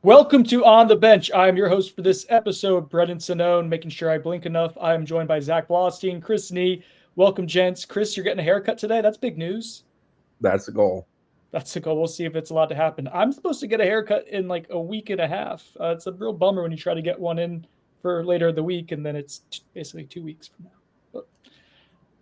Welcome to On the Bench. I am your host for this episode, Brendan Sonnone, making sure I blink enough. I am joined by Zach Blostein, Chris Nee. Welcome, gents. Chris, you're getting a haircut today. That's big news. That's the goal. That's the goal. We'll see if it's allowed to happen. I'm supposed to get a haircut in like a week and a half. It's a real bummer when you try to get one in for later in the week, and then it's basically 2 weeks from now. But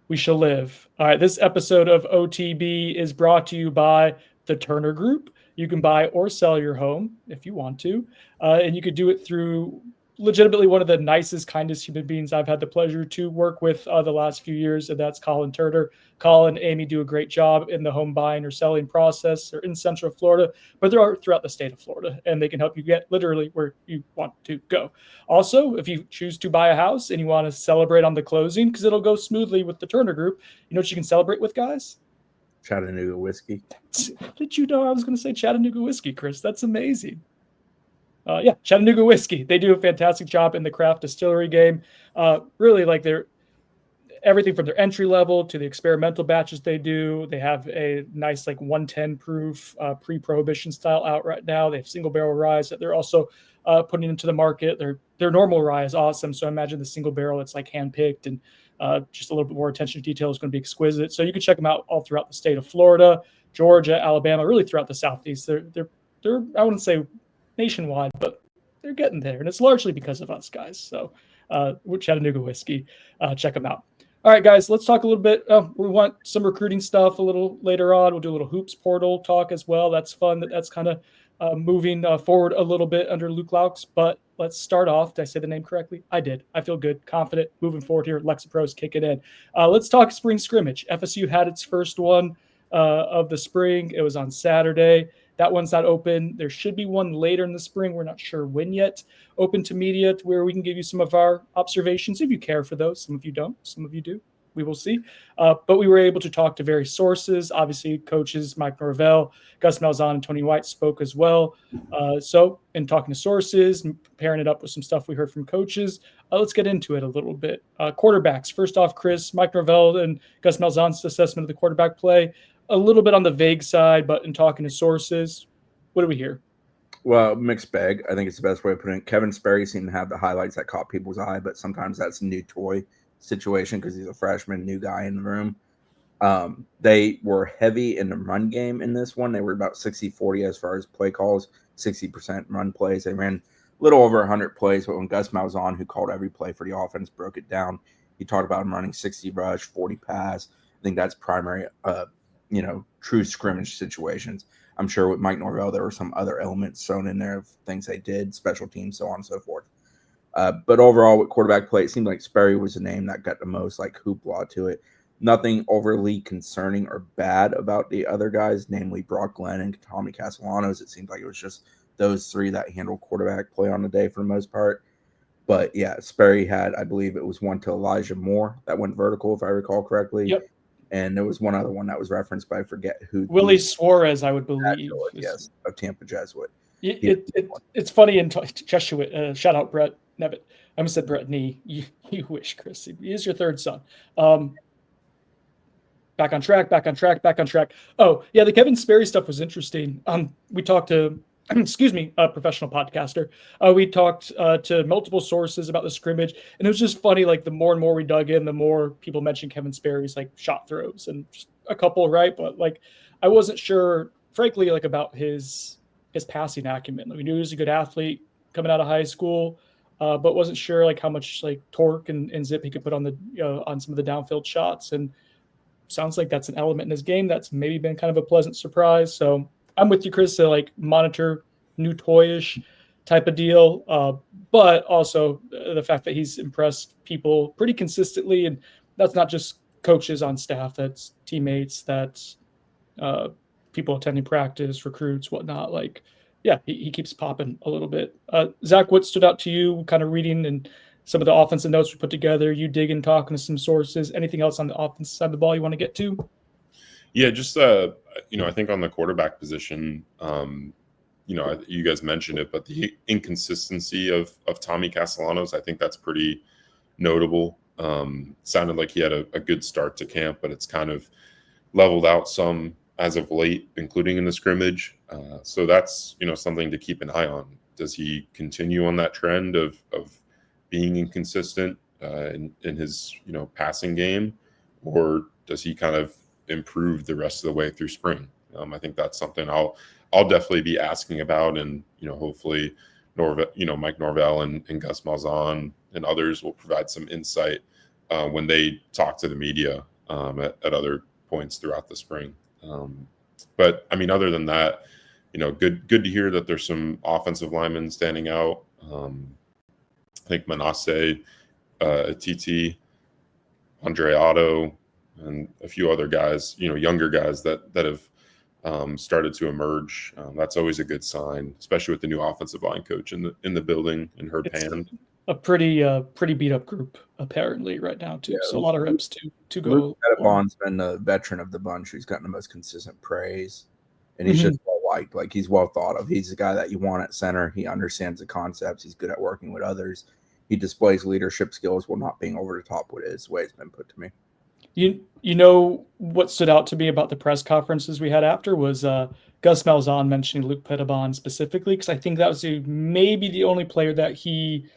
we shall live. All right, this episode of OTB is brought to you by the Turner Group. You can buy or sell your home if you want to, and you could do it through legitimately one of the nicest, kindest human beings I've had the pleasure to work with the last few years, and that's Colin Turner. Colin and Amy do a great job in the home buying or selling process. They're in Central Florida, but they're throughout the state of Florida, and they can help you get literally where you want to go. Also, if you choose to buy a house and you want to celebrate on the closing, because it'll go smoothly with the Turner Group, you know what you can celebrate with, guys? Chattanooga whiskey. Did you know I was going to say Chattanooga whiskey, Chris? That's amazing. Yeah, Chattanooga whiskey. They do a fantastic job in the craft distillery game. Really, like they're everything from their entry level to the experimental batches they do. They have a nice like 110 proof pre-prohibition style out right now. They have single barrel rye that they're also putting into the market. Their normal rye is awesome. So I imagine the single barrel, it's like handpicked and just a little bit more attention to detail is going to be exquisite. So you can check them out all throughout the state of Florida, Georgia, Alabama, really throughout the Southeast. They're I wouldn't say nationwide, but they're getting there, and it's largely because of us guys. So with Chattanooga whiskey, check them out. All right, guys, let's talk a little bit. We want some recruiting stuff a little later on. We'll do a little hoops portal talk as well. That's fun. That's kind of moving forward a little bit under Luke Loucks. But let's start off. Did I say the name correctly? I did. I feel good, confident, moving forward here. Lexapro's kicking in. Let's talk spring scrimmage. FSU had its first one of the spring. It was on Saturday. That one's not open. There should be one later in the spring. We're not sure when yet. Open to media to where we can give you some of our observations if you care for those. Some of you don't. Some of you do. We will see. But we were able to talk to various sources. Obviously, coaches Mike Norvell, Gus Malzahn, and Tony White spoke as well. So in talking to sources, and pairing it up with some stuff we heard from coaches, let's get into it a little bit. Quarterbacks. First off, Chris, Mike Norvell and Gus Malzahn's assessment of the quarterback play. A little bit on the vague side, but in talking to sources, what do we hear? Well, mixed bag. I think it's the best way of putting it. Kevin Sperry seemed to have the highlights that caught people's eye, but sometimes that's a new toy situation because he's a freshman, new guy in the room. They were heavy in the run game in this one. They were about 60-40 as far as play calls, 60% run plays. They ran a little over 100 plays, but when Gus Malzahn, who called every play for the offense, broke it down, he talked about him running 60 rush, 40 pass. I think that's primary true scrimmage situations. I'm sure with Mike Norvell, there were some other elements thrown in there of things they did, special teams, so on and so forth. But overall, with quarterback play, it seemed like Sperry was the name that got the most like hoopla to it. Nothing overly concerning or bad about the other guys, namely Brock Glenn and Tommy Castellanos. It seemed like it was just those three that handled quarterback play on the day for the most part. But yeah, Sperry had, I believe it was one to Elijah Moore that went vertical, if I recall correctly. Yep. And there was one other one that was referenced, but I forget who. Willie Suarez, I would believe. Yes, of Tampa Jesuit. It's funny in Jesuit. Shout out Brett Nevitt. I almost said Brett Nee. You wish, Chris. He is your third son. Back on track. Oh, yeah, the Kevin Sperry stuff was interesting. We talked to, a professional podcaster. We talked to multiple sources about the scrimmage, and it was just funny. Like the more and more we dug in, the more people mentioned Kevin Sperry's like shot throws and just a couple, right? But like, I wasn't sure, frankly, like about his passing acumen. Like, we knew he was a good athlete coming out of high school, but wasn't sure like how much like torque and zip he could put on the on some of the downfield shots. And sounds like that's an element in his game that's maybe been kind of a pleasant surprise. So I'm with you, Chris, to like monitor new toyish type of deal, but also the fact that he's impressed people pretty consistently, and that's not just coaches on staff, that's teammates, that's people attending practice, recruits, whatnot. Like, yeah, he keeps popping a little bit. Zach, what stood out to you, kind of reading and some of the offensive notes we put together, you digging, talking to some sources, anything else on the offensive side of the ball you want to get to? Yeah, just, I think on the quarterback position, you guys mentioned it, but the inconsistency of Tommy Castellanos, I think that's pretty notable. Sounded like he had a good start to camp, but it's kind of leveled out some as of late, including in the scrimmage. So that's, something to keep an eye on. Does he continue on that trend of being inconsistent in his passing game, or does he kind of improve the rest of the way through spring? I think that's something I'll definitely be asking about, and hopefully Norvell, Mike Norvell and Gus Malzahn and others will provide some insight when they talk to the media at other points throughout the spring. But I mean, other than that, good to hear that there's some offensive linemen standing out. I think Manasseh, TT, Andre Otto, and a few other guys, younger guys that have started to emerge. That's always a good sign, especially with the new offensive line coach in the building in Herb Hand. A pretty beat up group apparently right now too. Yeah, so a lot of reps to go. Luke Loucks been the veteran of the bunch who's gotten the most consistent praise, and he's just well liked. Like, he's well thought of. He's the guy that you want at center. He understands the concepts. He's good at working with others. He displays leadership skills while not being over the top with it, is the way it's been put to me. You know what stood out to me about the press conferences we had after was Gus Malzahn mentioning Luke Loucks specifically, because I think that was maybe the only player that he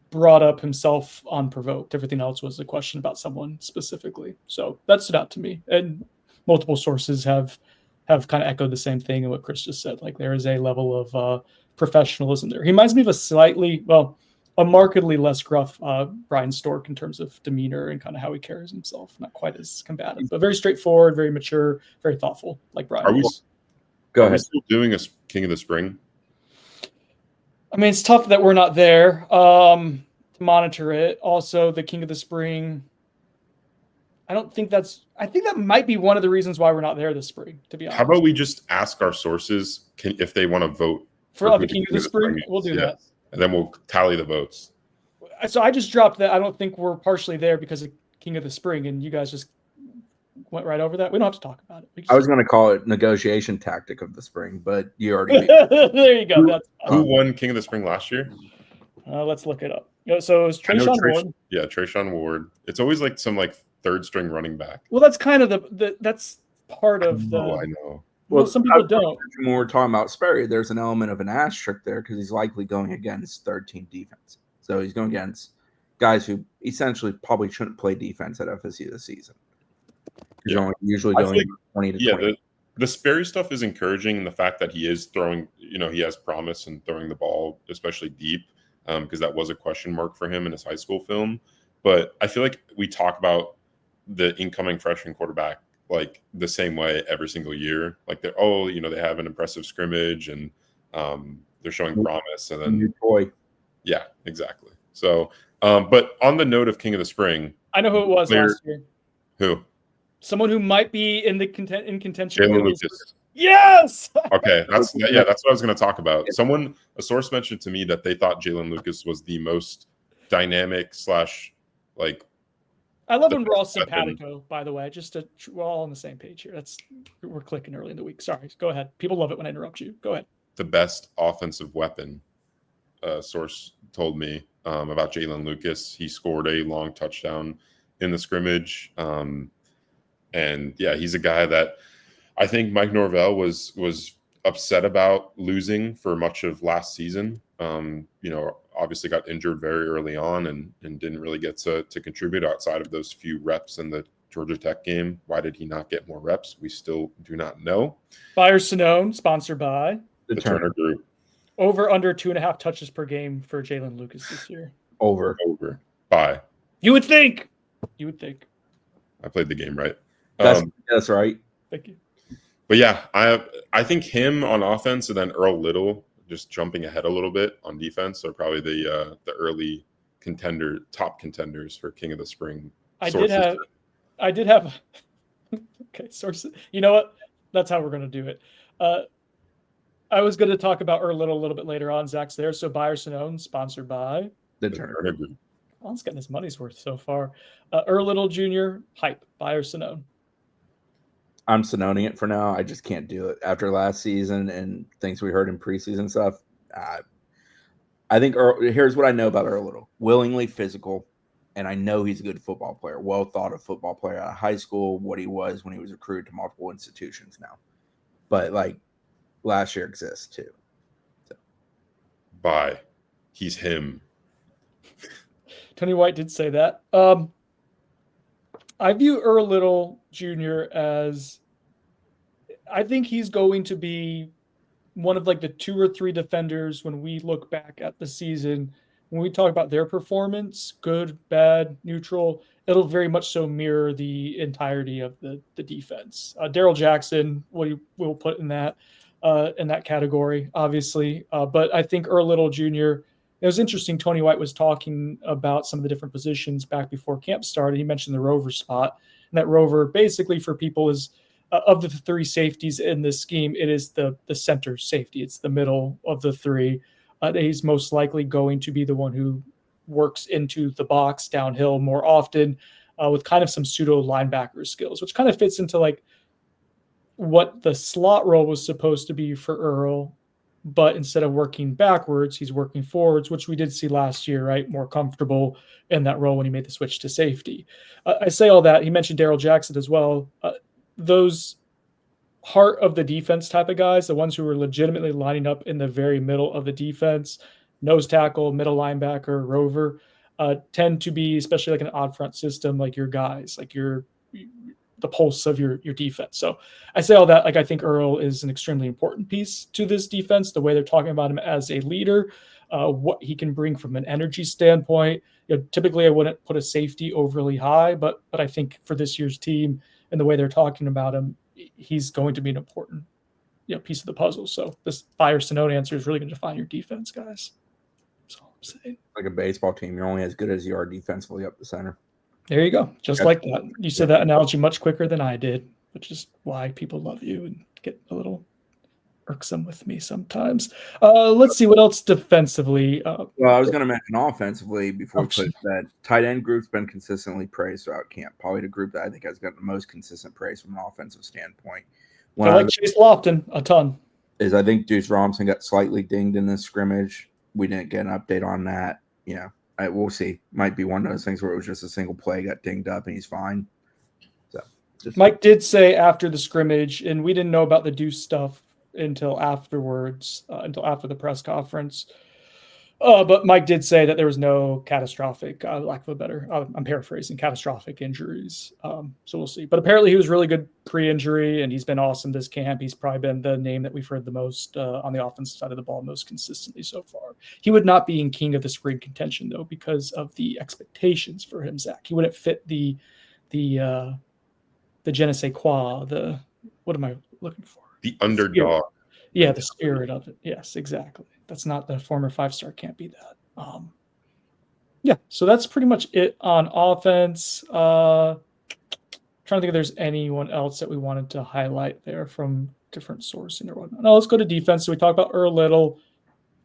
brought up himself unprovoked. Everything else was a question about someone specifically. So that stood out to me. And multiple sources have kind of echoed the same thing in what Chris just said. Like, there is a level of professionalism there. He reminds me of a markedly less gruff Brian Stork in terms of demeanor and kind of how he carries himself. Not quite as combative, but very straightforward, very mature, very thoughtful, like Brian. Are we still doing a King of the Spring? I mean, it's tough that we're not there to monitor it. Also, the King of the Spring, I think that might be one of the reasons why we're not there this spring, to be honest. How about we just ask our sources if they want to vote for the King of the Spring? We'll do that. And then we'll tally the votes. So I just dropped that. I don't think we're partially there because of King of the Spring, and you guys just went right over that. We don't have to talk about it. I was going to call it negotiation tactic of the spring, but you already there you go. Who won King of the Spring last year? Let's look it up. So it was Trayshawn Ward. Yeah, Trayshawn Ward. It's always like some third string running back. Well, that's kind of that's part of the. I know. Well, some people don't. When we're talking about Sperry, there's an element of an asterisk there because he's likely going against third-team defense. So he's going against guys who essentially probably shouldn't play defense at FSU this season. He's usually going 20 to 20. The Sperry stuff is encouraging in the fact that he is throwing, he has promise in throwing the ball, especially deep, because that was a question mark for him in his high school film. But I feel like we talk about the incoming freshman quarterback like the same way every single year. Like they have an impressive scrimmage and they're showing promise, and then new toy. Yeah, exactly. So, but on the note of King of the Spring, I know who it was last year. Who? Someone who might be in contention. Jalen Lucas. Yes. Okay, that's what I was going to talk about. A source mentioned to me that they thought Jalen Lucas was the most dynamic / like. I love when we're all simpatico, by the way. We're all on the same page here. We're clicking early in the week. Sorry, go ahead. People love it when I interrupt you. Go ahead. The best offensive weapon, source told me about Jalen Lucas. He scored a long touchdown in the scrimmage, and yeah, he's a guy that I think Mike Norvell was upset about losing for much of last season. Obviously got injured very early on and didn't really get to contribute outside of those few reps in the Georgia Tech game. Why did he not get more reps? We still do not know. Buyer Sonone, sponsored by the Turner Group. Over under 2.5 touches per game for Jalen Lucas this year. Over. Bye. You would think. I played the game right. That's right. Thank you. But yeah, I think him on offense and then Earl Little just jumping ahead a little bit on defense are probably the early top contenders for King of the Spring. I did have okay, sources. You know what? That's how we're going to do it. I was going to talk about Earl Little a little bit later on. Zach's there. So Buyer Sonone, sponsored by the Turner Group. He's getting his money's worth so far. Earl Little Jr., hype, Buyer Sonone. I'm Sononing it for now. I just can't do it after last season and things we heard in preseason stuff. I think here's what I know about Earl Little: willingly physical, and I know he's a good football player, well thought of football player out of high school. What he was when he was recruited to multiple institutions now, but like last year exists too. So. Bye. He's him. Tony White did say that. I view Earl Little Jr. as, I think he's going to be one of like the 2 or 3 defenders when we look back at the season. When we talk about their performance, good, bad, neutral, it'll very much so mirror the entirety of the defense. Daryl Jackson, we'll put in that category, obviously. But I think Earl Little Jr., it was interesting. Tony White was talking about some of the different positions back before camp started. He mentioned the rover spot, and that rover basically for people is of the 3 safeties in this scheme, it is the center safety. It's the middle of the 3. He's most likely going to be the one who works into the box downhill more often with kind of some pseudo linebacker skills, which kind of fits into like what the slot role was supposed to be for Earl. But instead of working backwards, he's working forwards, which we did see last year, right? More comfortable in that role when he made the switch to safety. I say all that. He mentioned Daryl Jackson as well. Those heart of the defense type of guys, the ones who are legitimately lining up in the very middle of the defense, nose tackle, middle linebacker, rover, tend to be, especially like an odd front system, like your guys, like the pulse of your defense. So I say all that, like I think Earl is an extremely important piece to this defense, the way they're talking about him as a leader, what he can bring from an energy standpoint. Typically I wouldn't put a safety overly high, but I think for this year's team and the way they're talking about him, he's going to be an important piece of the puzzle. So this fire Sonone answer is really going to define your defense, guys. That's all I'm saying. Like a baseball team, you're only as good as you are defensively up the center. There you go. Just like that. You said that analogy much quicker than I did, which is why people love you and get a little irksome with me sometimes. Let's see what else defensively. Well, I was going to mention offensively before we put that tight end group's been consistently praised throughout camp. Probably the group that I think has gotten the most consistent praise from an offensive standpoint. I like Chase Lofton a ton. I think Deuce Robinson got slightly dinged in this scrimmage. We didn't get an update on that. We'll see. Might be one of those things where it was just a single play, got dinged up, and he's fine. So Mike did say after the scrimmage, and we didn't know about the Deuce stuff until afterwards, until after the press conference. But Mike did say that there was no catastrophic, lack of a better, I'm paraphrasing, catastrophic injuries. So we'll see. But apparently he was really good pre-injury, and he's been awesome this camp. He's probably been the name that we've heard the most on the offensive side of the ball most consistently so far. He would not be in king of the spring contention, though, because of the expectations for him, Zach. He wouldn't fit the je ne sais quoi, what am I looking for? The underdog. Yeah, the spirit of it. Yes, exactly. That's not the former 5-star. Can't be that. Yeah, so that's pretty much it on offense. Trying to think if there's anyone else that we wanted to highlight there from different sourcing or whatnot. No, let's go to defense. So we talked about Earl Little.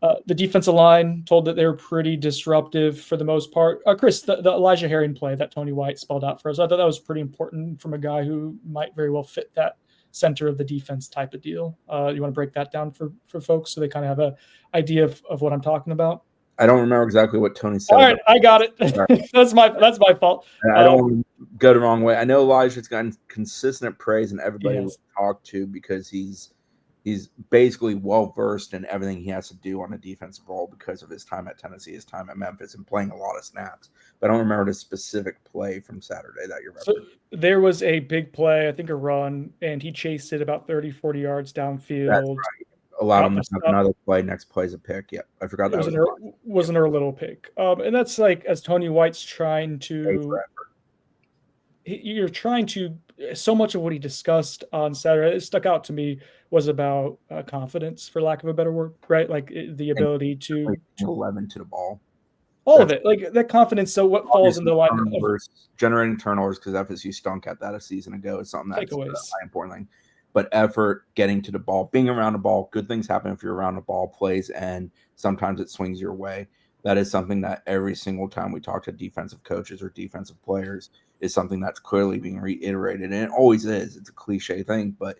The defensive line told that they were pretty disruptive for the most part. Chris, the Elijah Herring play that Tony White spelled out for us, I thought that was pretty important from a guy who might very well fit that center of the defense type of deal. You want to break that down for folks so they kind of have an idea of what I'm talking about? I don't remember exactly what Tony said. All right, I got it. That's my fault. I don't want to go the wrong way. I know Elijah's gotten consistent praise, and everybody will talk to because he's basically well-versed in everything he has to do on a defensive role because of his time at Tennessee, his time at Memphis, and playing a lot of snaps. But I don't remember the specific play from Saturday that you're referencing. So there was a big play, I think a run, and he chased it about 30, 40 yards downfield. That's right. Allowed him to have another play. Next play is a pick. Yeah, I forgot that was an Earl Little pick. And that's like as Tony White's trying to – you're trying to – so much of what he discussed on Saturday, it stuck out to me, was about confidence, for lack of a better word, right? Like the ability to 11 to the ball. All of it, like that confidence. So what falls in the line of generating turnovers, because FSU stunk at that a season ago, is something that's a high important thing. But effort, getting to the ball, being around the ball, good things happen if you're around the ball, plays, and sometimes it swings your way. That is something that every single time we talk to defensive coaches or defensive players is something that's clearly being reiterated. And it always is. It's a cliche thing, but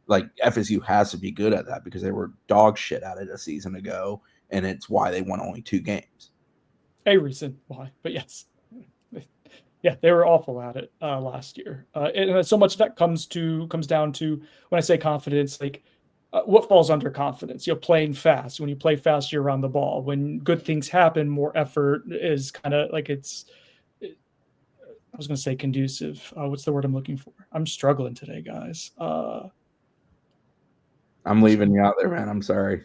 like FSU has to be good at that because they were dog shit at it a season ago, and it's why they won only 2 games. A reason why, but yes. Yeah, they were awful at it last year. And so much of that comes down to when I say confidence, like what falls under confidence? Playing fast. When you play fast, you're around the ball. When good things happen, more effort is kind of like I was going to say conducive. What's the word I'm looking for? I'm struggling today, guys. I'm leaving you out there, man. I'm sorry.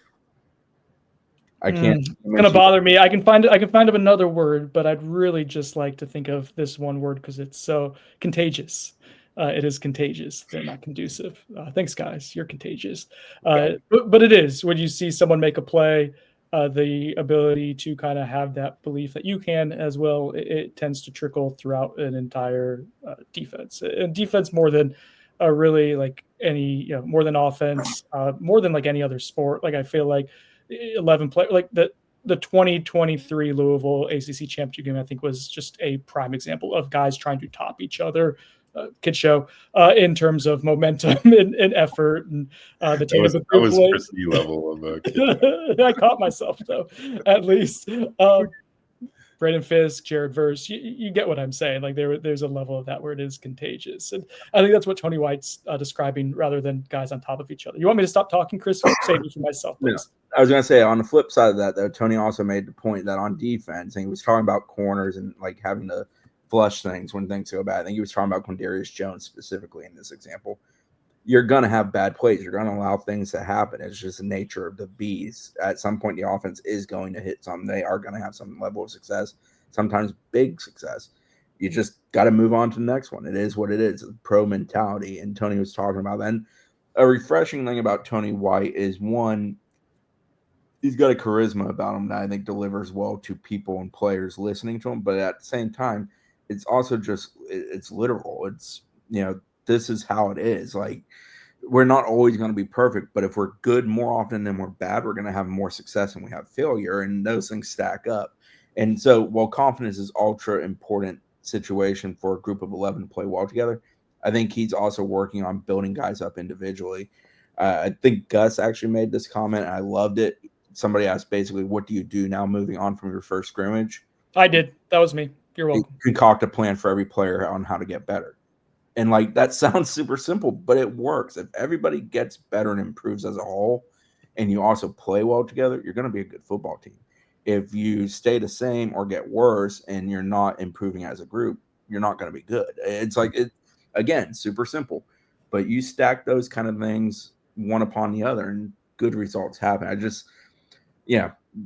I can't. It's gonna bother me. I can find another word, but I'd really just like to think of this one word because it's so contagious. It is contagious. They're not conducive. Thanks, guys. You're contagious. But it is when you see someone make a play, the ability to kind of have that belief that you can as well. It tends to trickle throughout an entire defense. And defense more than really like any, more than offense, more than like any other sport. Like I feel like 11 play like the 2023 Louisville ACC championship game, I think, was just a prime example of guys trying to top each other. Kid show in terms of momentum and effort and the that was Christy level of kid. I caught myself though, at least. Braden Fisk, Jared Verse, you get what I'm saying. Like there's a level of that where it is contagious, and I think that's what Tony White's describing rather than guys on top of each other. You want me to stop talking, Chris? Save me for myself, please. No, I was gonna say on the flip side of that, though, Tony also made the point that on defense, and he was talking about corners and like having to flush things when things go bad. I think he was talking about Quindarius Jones specifically in this example. You're going to have bad plays. You're going to allow things to happen. It's just the nature of the beast. At some point, the offense is going to hit something. They are going to have some level of success, sometimes big success. You just got to move on to the next one. It is what it is. It's a pro mentality. And Tony was talking about that. And a refreshing thing about Tony White is, one, he's got a charisma about him that I think delivers well to people and players listening to him. But at the same time, it's also just, it's literal. It's, this is how it is. Like, we're not always going to be perfect, but if we're good more often than we're bad, we're going to have more success and we have failure, and those things stack up. And so while confidence is ultra important situation for a group of 11 to play well together, I think he's also working on building guys up individually. I think Gus actually made this comment, and I loved it. Somebody asked basically, what do you do now moving on from your first scrimmage? I did. That was me. You're welcome. Concoct a plan for every player on how to get better. And like, that sounds super simple, but it works. If everybody gets better and improves as a whole, and you also play well together, you're going to be a good football team. If you stay the same or get worse and you're not improving as a group, you're not going to be good. It's like, again, super simple, but you stack those kind of things one upon the other and good results happen.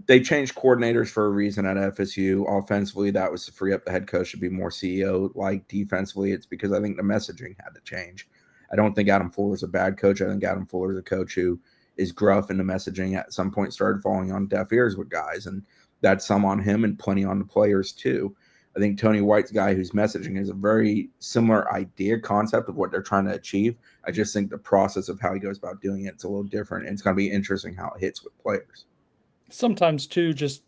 They changed coordinators for a reason at FSU. Offensively, that was to free up the head coach to be more CEO-like. Defensively, it's because I think the messaging had to change. I don't think Adam Fuller's a bad coach. I think Adam Fuller's a coach who is gruff, and the messaging at some point started falling on deaf ears with guys, and that's some on him and plenty on the players too. I think Tony White's guy whose messaging is a very similar idea, concept of what they're trying to achieve. I just think the process of how he goes about doing it's a little different, and it's going to be interesting how it hits with players. Sometimes too, just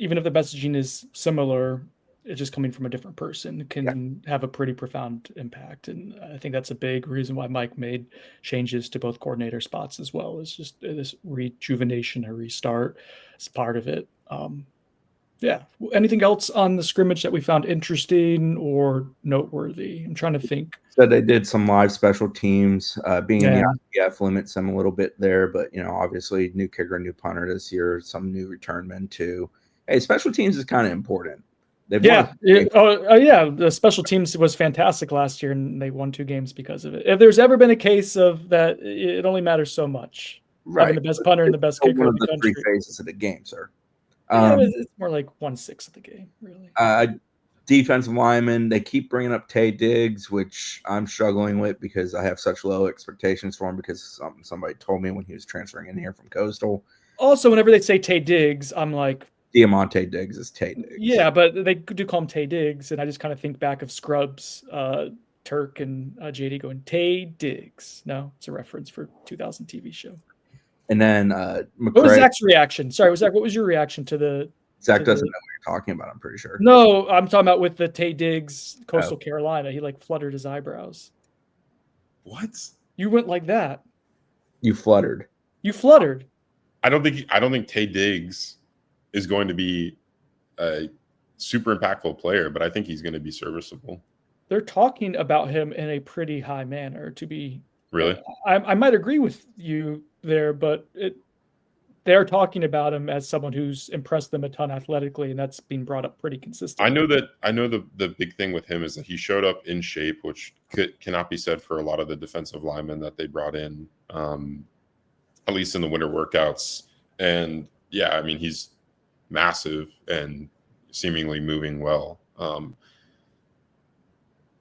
even if the messaging is similar, it's just coming from a different person can have a pretty profound impact. And I think that's a big reason why Mike made changes to both coordinator spots as well. It's just this rejuvenation or restart is part of it. Anything else on the scrimmage that we found interesting or noteworthy? I'm trying to think. So they did some live special teams. Being in the IPF limits them a little bit there, but obviously new kicker, new punter this year, some new return men too. Hey, special teams is kind of important. The special teams was fantastic last year, and they won 2 games because of it. If there's ever been a case of that, it only matters so much. Right, having the best punter and the best kicker one in of the country. 3 phases of the game, sir. It's more like 1/6 of the game, really. Defensive lineman, they keep bringing up Tay Diggs, which I'm struggling with because I have such low expectations for him because somebody told me when he was transferring in here from Coastal. Also, whenever they say Tay Diggs, I'm like, Diamante Diggs is Tay Diggs. Yeah, but they do call him Tay Diggs, and I just kind of think back of Scrubs, Turk and JD going, Tay Diggs. No, it's a reference for 2000 TV show. And then what was Zach's reaction? Sorry, Zach, what was your reaction to the Zach doesn't know what you're talking about, I'm pretty sure. No, I'm talking about with the Tay Diggs, Coastal Carolina. He fluttered his eyebrows. What? You went like that. You fluttered. You fluttered. I don't think Tay Diggs is going to be a super impactful player, but I think he's going to be serviceable. They're talking about him in a pretty high manner to be. Really? I might agree with you there, but they're talking about him as someone who's impressed them a ton athletically, and that's being brought up pretty consistently. I know the big thing with him is that he showed up in shape, which cannot be said for a lot of the defensive linemen that they brought in, at least in the winter workouts. And yeah, I mean, he's massive and seemingly moving well.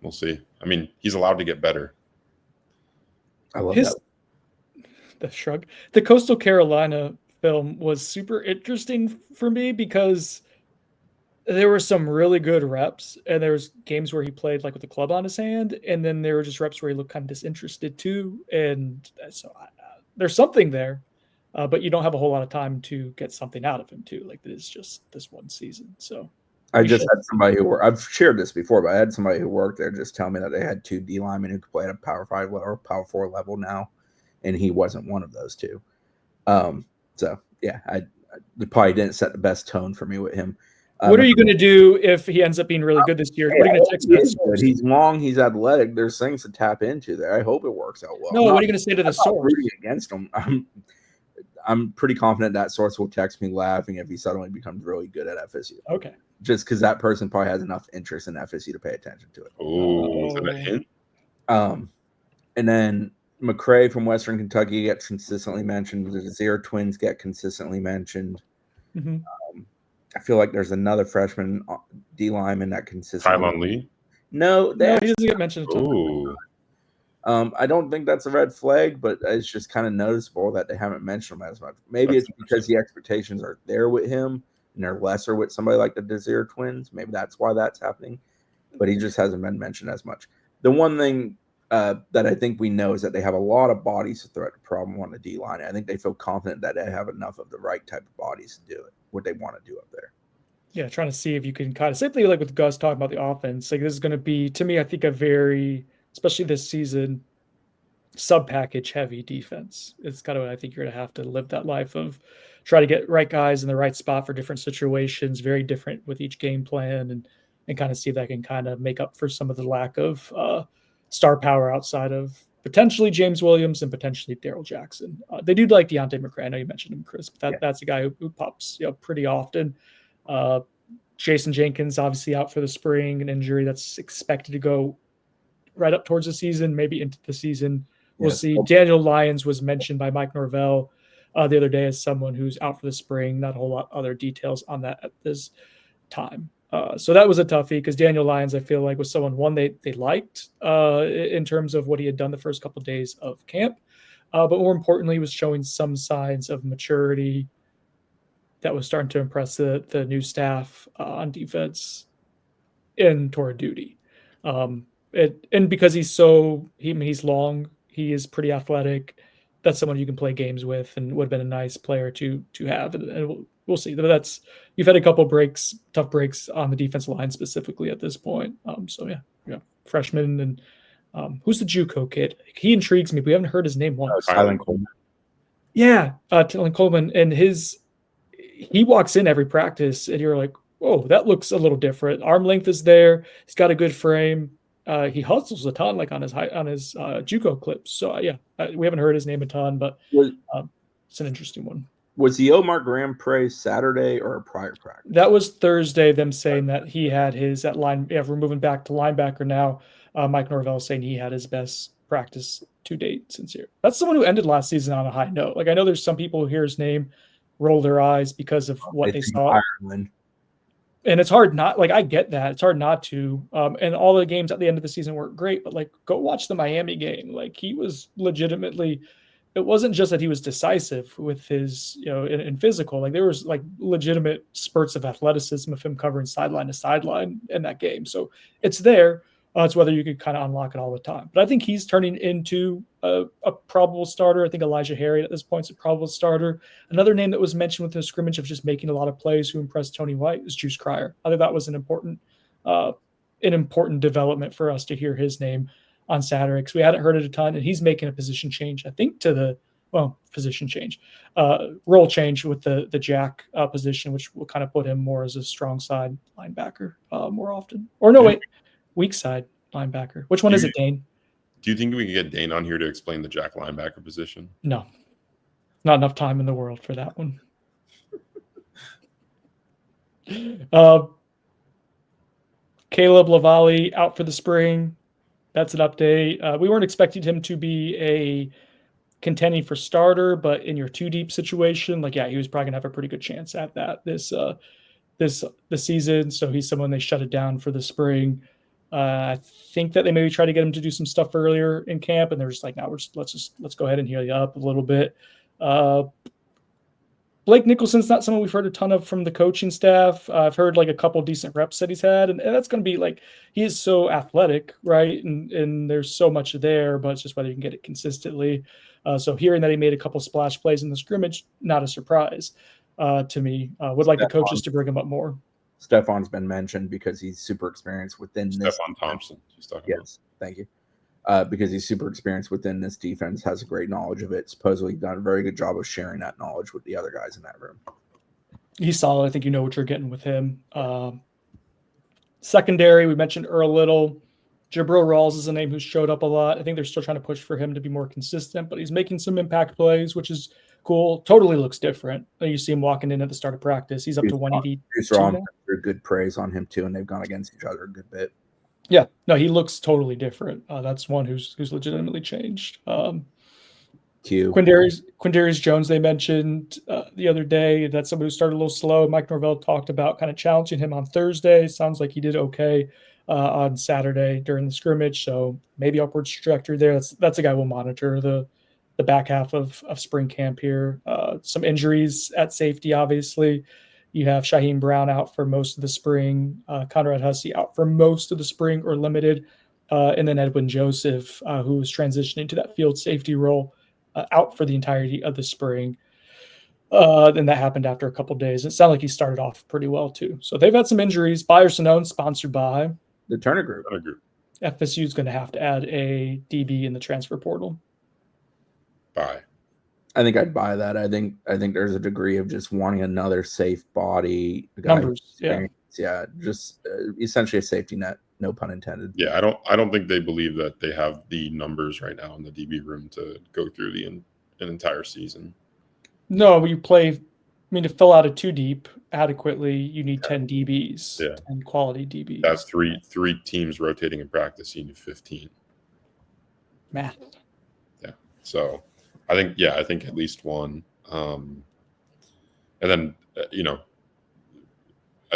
We'll see. I mean, he's allowed to get better. I love that. The shrug. The Coastal Carolina film was super interesting for me because there were some really good reps, and there was games where he played like with the club on his hand, and then there were just reps where he looked kind of disinterested too. And so there's something there, but you don't have a whole lot of time to get something out of him too. Like it's just this one season. So I just had somebody who I've shared this before, but I had somebody who worked there just tell me that they had 2 D linemen who could play at a Power 5 or Power 4 level now, and he wasn't one of those 2. So yeah, I probably didn't set the best tone for me with him. What are you going to do if he ends up being really good this year? What are you going to text that source? He's long, he's athletic. There's things to tap into there. I hope it works out well. No, what are you going to say to the source? Against him, I'm pretty confident that source will text me laughing if he suddenly becomes really good at FSU. Okay. Just because that person probably has enough interest in FSU to pay attention to it. Oh, is that a hint? And then McCray from Western Kentucky gets consistently mentioned. The Desir twins get consistently mentioned. Mm-hmm. I feel like there's another freshman D lineman that consistently. Tylon Lee? No, he doesn't get mentioned. I don't think that's a red flag, but it's just kind of noticeable that they haven't mentioned him as much. Maybe it's because the expectations are there with him and they're lesser with somebody like the Desir twins. Maybe that's why that's happening, but he just hasn't been mentioned as much. The one thing that I think we know is that they have a lot of bodies to throw at the problem on the D line. I think they feel confident that they have enough of the right type of bodies to do it, what they want to do up there. Yeah, trying to see if you can kind of simply like with Gus talking about the offense. Like this is going to be, to me, I think a very, especially this season, sub-package heavy defense. It's kind of what I think you're going to have to live that life of try to get right guys in the right spot for different situations, very different with each game plan, and kind of see if that can kind of make up for some of the lack of star power outside of potentially James Williams and potentially Darryl Jackson. They do like Deontay McCray. I know you mentioned him, Chris, but that's a guy who pops pretty often. Jason Jenkins obviously out for the spring, an injury that's expected to go right up towards the season, maybe into the season. We'll see. Daniel Lyons was mentioned by Mike Norvell the other day as someone who's out for the spring. Not a whole lot other details on that at this time. So that was a toughie because Daniel Lyons, I feel like, was someone they liked in terms of what he had done the first couple of days of camp. But more importantly, was showing some signs of maturity that was starting to impress the new staff on defense in toward duty. And because he's long, he is pretty athletic. That's someone you can play games with and would have been a nice player to have. And we'll see. But you've had a couple tough breaks on the defensive line specifically at this point. So yeah, freshman and who's the JUCO kid? He intrigues me. We haven't heard his name once. Tylen Coleman. Yeah, Tylen Coleman, and he walks in every practice, and you're like, whoa, that looks a little different. Arm length is there. He's got a good frame. He hustles a ton, like on his JUCO clips. So we haven't heard his name a ton, but it's an interesting one. Was the Omar Graham praise Saturday or a prior practice? That was Thursday. Them saying that he had his at line. Yeah, we're moving back to linebacker now. Mike Norvell saying he had his best practice to date since here. That's someone who ended last season on a high note. Like I know there's some people who hear his name, roll their eyes because of what they saw. Ireland. And it's hard not, like, I get that. It's hard not to. And all the games at the end of the season weren't great, but like, go watch the Miami game. Like, he was legitimately, it wasn't just that he was decisive with his, in physical. Like, there was like legitimate spurts of athleticism of him covering sideline to sideline in that game. So it's there. It's whether you could kind of unlock it all the time. But I think he's turning into a probable starter. I think Elijah Harriet at this point is a probable starter. Another name that was mentioned with the scrimmage of just making a lot of plays who impressed Tony White is Juice Cryer. I think that was an important development for us to hear his name on Saturday because we hadn't heard it a ton, and he's making a position change, I think, role change with the jack position, which will kind of put him more as a strong side linebacker more often. Or no, wait. Weak side linebacker. Which one is it, Dane? Do you think we can get Dane on here to explain the jack linebacker position? No. Not enough time in the world for that one. Caleb Lavalley out for the spring. That's an update. We weren't expecting him to be a contending for starter, but in your 2 deep situation, he was probably gonna have a pretty good chance at that this season. So he's someone they shut it down for the spring. I think that they maybe try to get him to do some stuff earlier in camp, and they're just like, "No, let's go ahead and heal you up a little bit." Blake Nicholson's not someone we've heard a ton of from the coaching staff. I've heard a couple decent reps that he's had, and that's going to be he is so athletic, right? And there's so much there, but it's just whether you can get it consistently. So hearing that he made a couple splash plays in the scrimmage, not a surprise to me. Would like the coaches to bring him up more. Stefan's been mentioned because he's super experienced within this. Stefan Thompson. Yes, thank you. Because he's super experienced within this defense, has a great knowledge of it. Supposedly done a very good job of sharing that knowledge with the other guys in that room. He's solid. I think you know what you're getting with him. Secondary, we mentioned Earl Little. Jabril Rawls is a name who's showed up a lot. I think they're still trying to push for him to be more consistent, but he's making some impact plays, which is cool. Totally looks different. You see him walking in at the start of practice. He's up to 180. Good praise on him too, and they've gone against each other a good bit. Yeah, no, he looks totally different. That's one who's legitimately changed. Quindarius Jones, they mentioned the other day. That's somebody who started a little slow. Mike Norvell talked about kind of challenging him on Thursday. Sounds like he did okay on Saturday during the scrimmage. So maybe upward trajectory there. That's a guy we'll monitor the back half of spring camp here. Some injuries at safety, obviously. You have Shaheem Brown out for most of the spring, Conrad Hussey out for most of the spring or limited, and then Edwin Joseph, who was transitioning to that field safety role, out for the entirety of the spring. And that happened after a couple of days. It sounded like he started off pretty well, too. So they've had some injuries. Byers-Sonone, sponsored by the Turner Group. FSU is going to have to add a DB in the transfer portal. Buy. I think I'd buy that. I think there's a degree of just wanting another safe body. Numbers, yeah, just essentially a safety net. No pun intended. Yeah, I don't think they believe that they have the numbers right now in the DB room to go through an entire season. No, you play. To fill out a 2-deep adequately, you need 10 DBs. Yeah, 10 quality DBs. That's three teams rotating in practice. You need 15. Math. Yeah. So I think at least one. And then I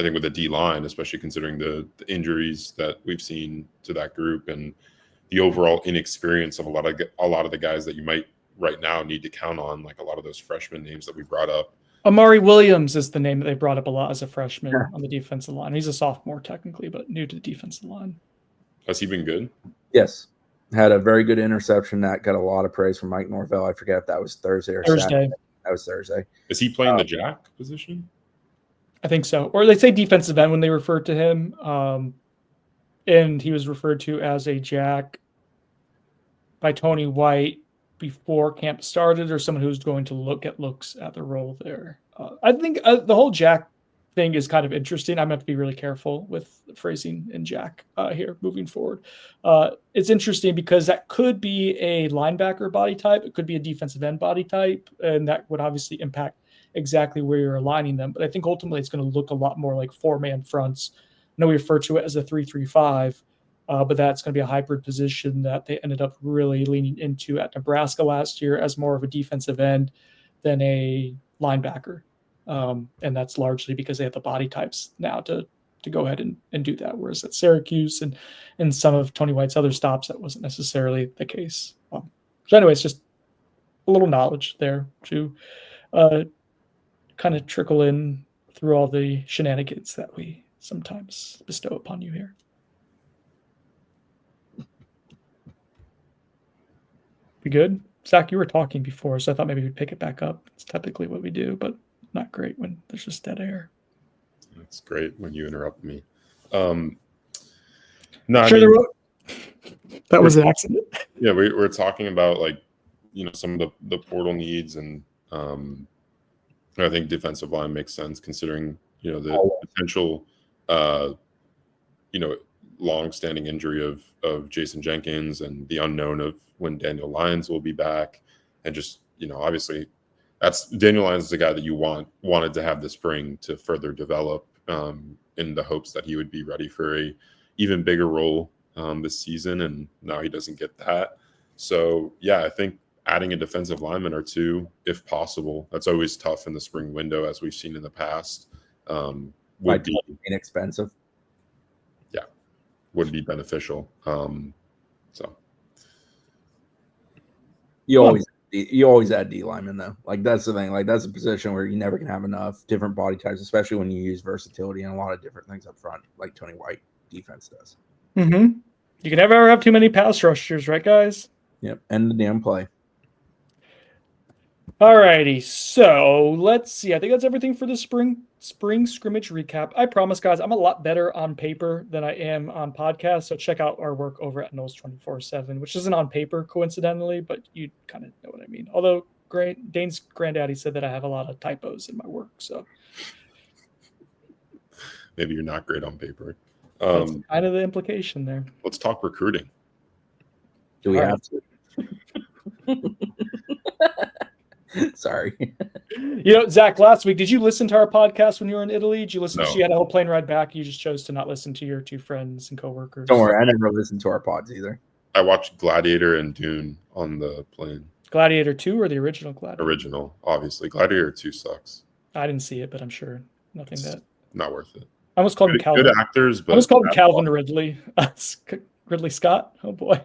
think with the D line, especially considering the injuries that we've seen to that group and the overall inexperience of a lot of the guys that you might right now need to count on, like a lot of those freshman names that we brought up. Amari Williams is the name that they brought up a lot as a freshman on the defensive line. He's a sophomore technically, but new to the defensive line. Has he been good? Yes. Had a very good interception that got a lot of praise from Mike Norvell. I forget if that was Thursday or Saturday. That was Thursday. Is he playing the jack position? I think so. Or they say defensive end when they refer to him. And he was referred to as a jack by Tony White before camp started, or someone who's going to looks at the role there. I think the whole jack thing is kind of interesting. I'm going to have to be really careful with phrasing in jack here moving forward. It's interesting because that could be a linebacker body type. It could be a defensive end body type, and that would obviously impact exactly where you're aligning them. But I think ultimately it's going to look a lot more like 4-man fronts. I know we refer to it as a 3-3-5, but that's going to be a hybrid position that they ended up really leaning into at Nebraska last year as more of a defensive end than a linebacker. And that's largely because they have the body types now to go ahead and do that. Whereas at Syracuse and some of Tony White's other stops, that wasn't necessarily the case. So anyways, just a little knowledge there to kind of trickle in through all the shenanigans that we sometimes bestow upon you here. We good? Zach, you were talking before, so I thought maybe we'd pick it back up. It's typically what we do, but not great when there's just dead air. It's great when you interrupt me. No, sure, that was an accident. Yeah, we're talking about some of the portal needs, and I think defensive line makes sense considering the potential long-standing injury of Jason Jenkins and the unknown of when Daniel Lyons will be back, and just obviously that's Daniel Lyons is the guy that you wanted to have the spring to further develop in the hopes that he would be ready for a even bigger role this season, and now he doesn't get that. So yeah, I think adding a defensive lineman or two, if possible, that's always tough in the spring window, as we've seen in the past. Would be inexpensive. Yeah, would be beneficial. So you always add D lineman though. Like that's the thing. Like that's a position where you never can have enough different body types, especially when you use versatility and a lot of different things up front, like Tony White defense does. Mm-hmm. You can never have too many pass rushers, right, guys? Yep, and the damn play. Alrighty, so let's see. I think that's everything for the spring scrimmage recap. I promise, guys, I'm a lot better on paper than I am on podcast. So check out our work over at Knowles 24/7, which isn't on paper coincidentally, but you kind of know what I mean. Although Dane's granddaddy said that I have a lot of typos in my work, so maybe you're not great on paper. That's kind of the implication there. Let's talk recruiting. Do we have to? Sorry. You know, Zach, last week, did you listen to our podcast when you were in Italy? Did you listen? No. She had a whole plane ride back. You just chose to not listen to your two friends and coworkers. Don't worry, I never listened to our pods either. I watched Gladiator and Dune on the plane. Gladiator 2 or the original Gladiator? Original, obviously. Gladiator 2 sucks. I didn't see it, but I'm sure nothing that. Not worth it. I almost called him Calvin. Good actors, but I almost called him Calvin Ridley. Ridley Scott. Oh boy.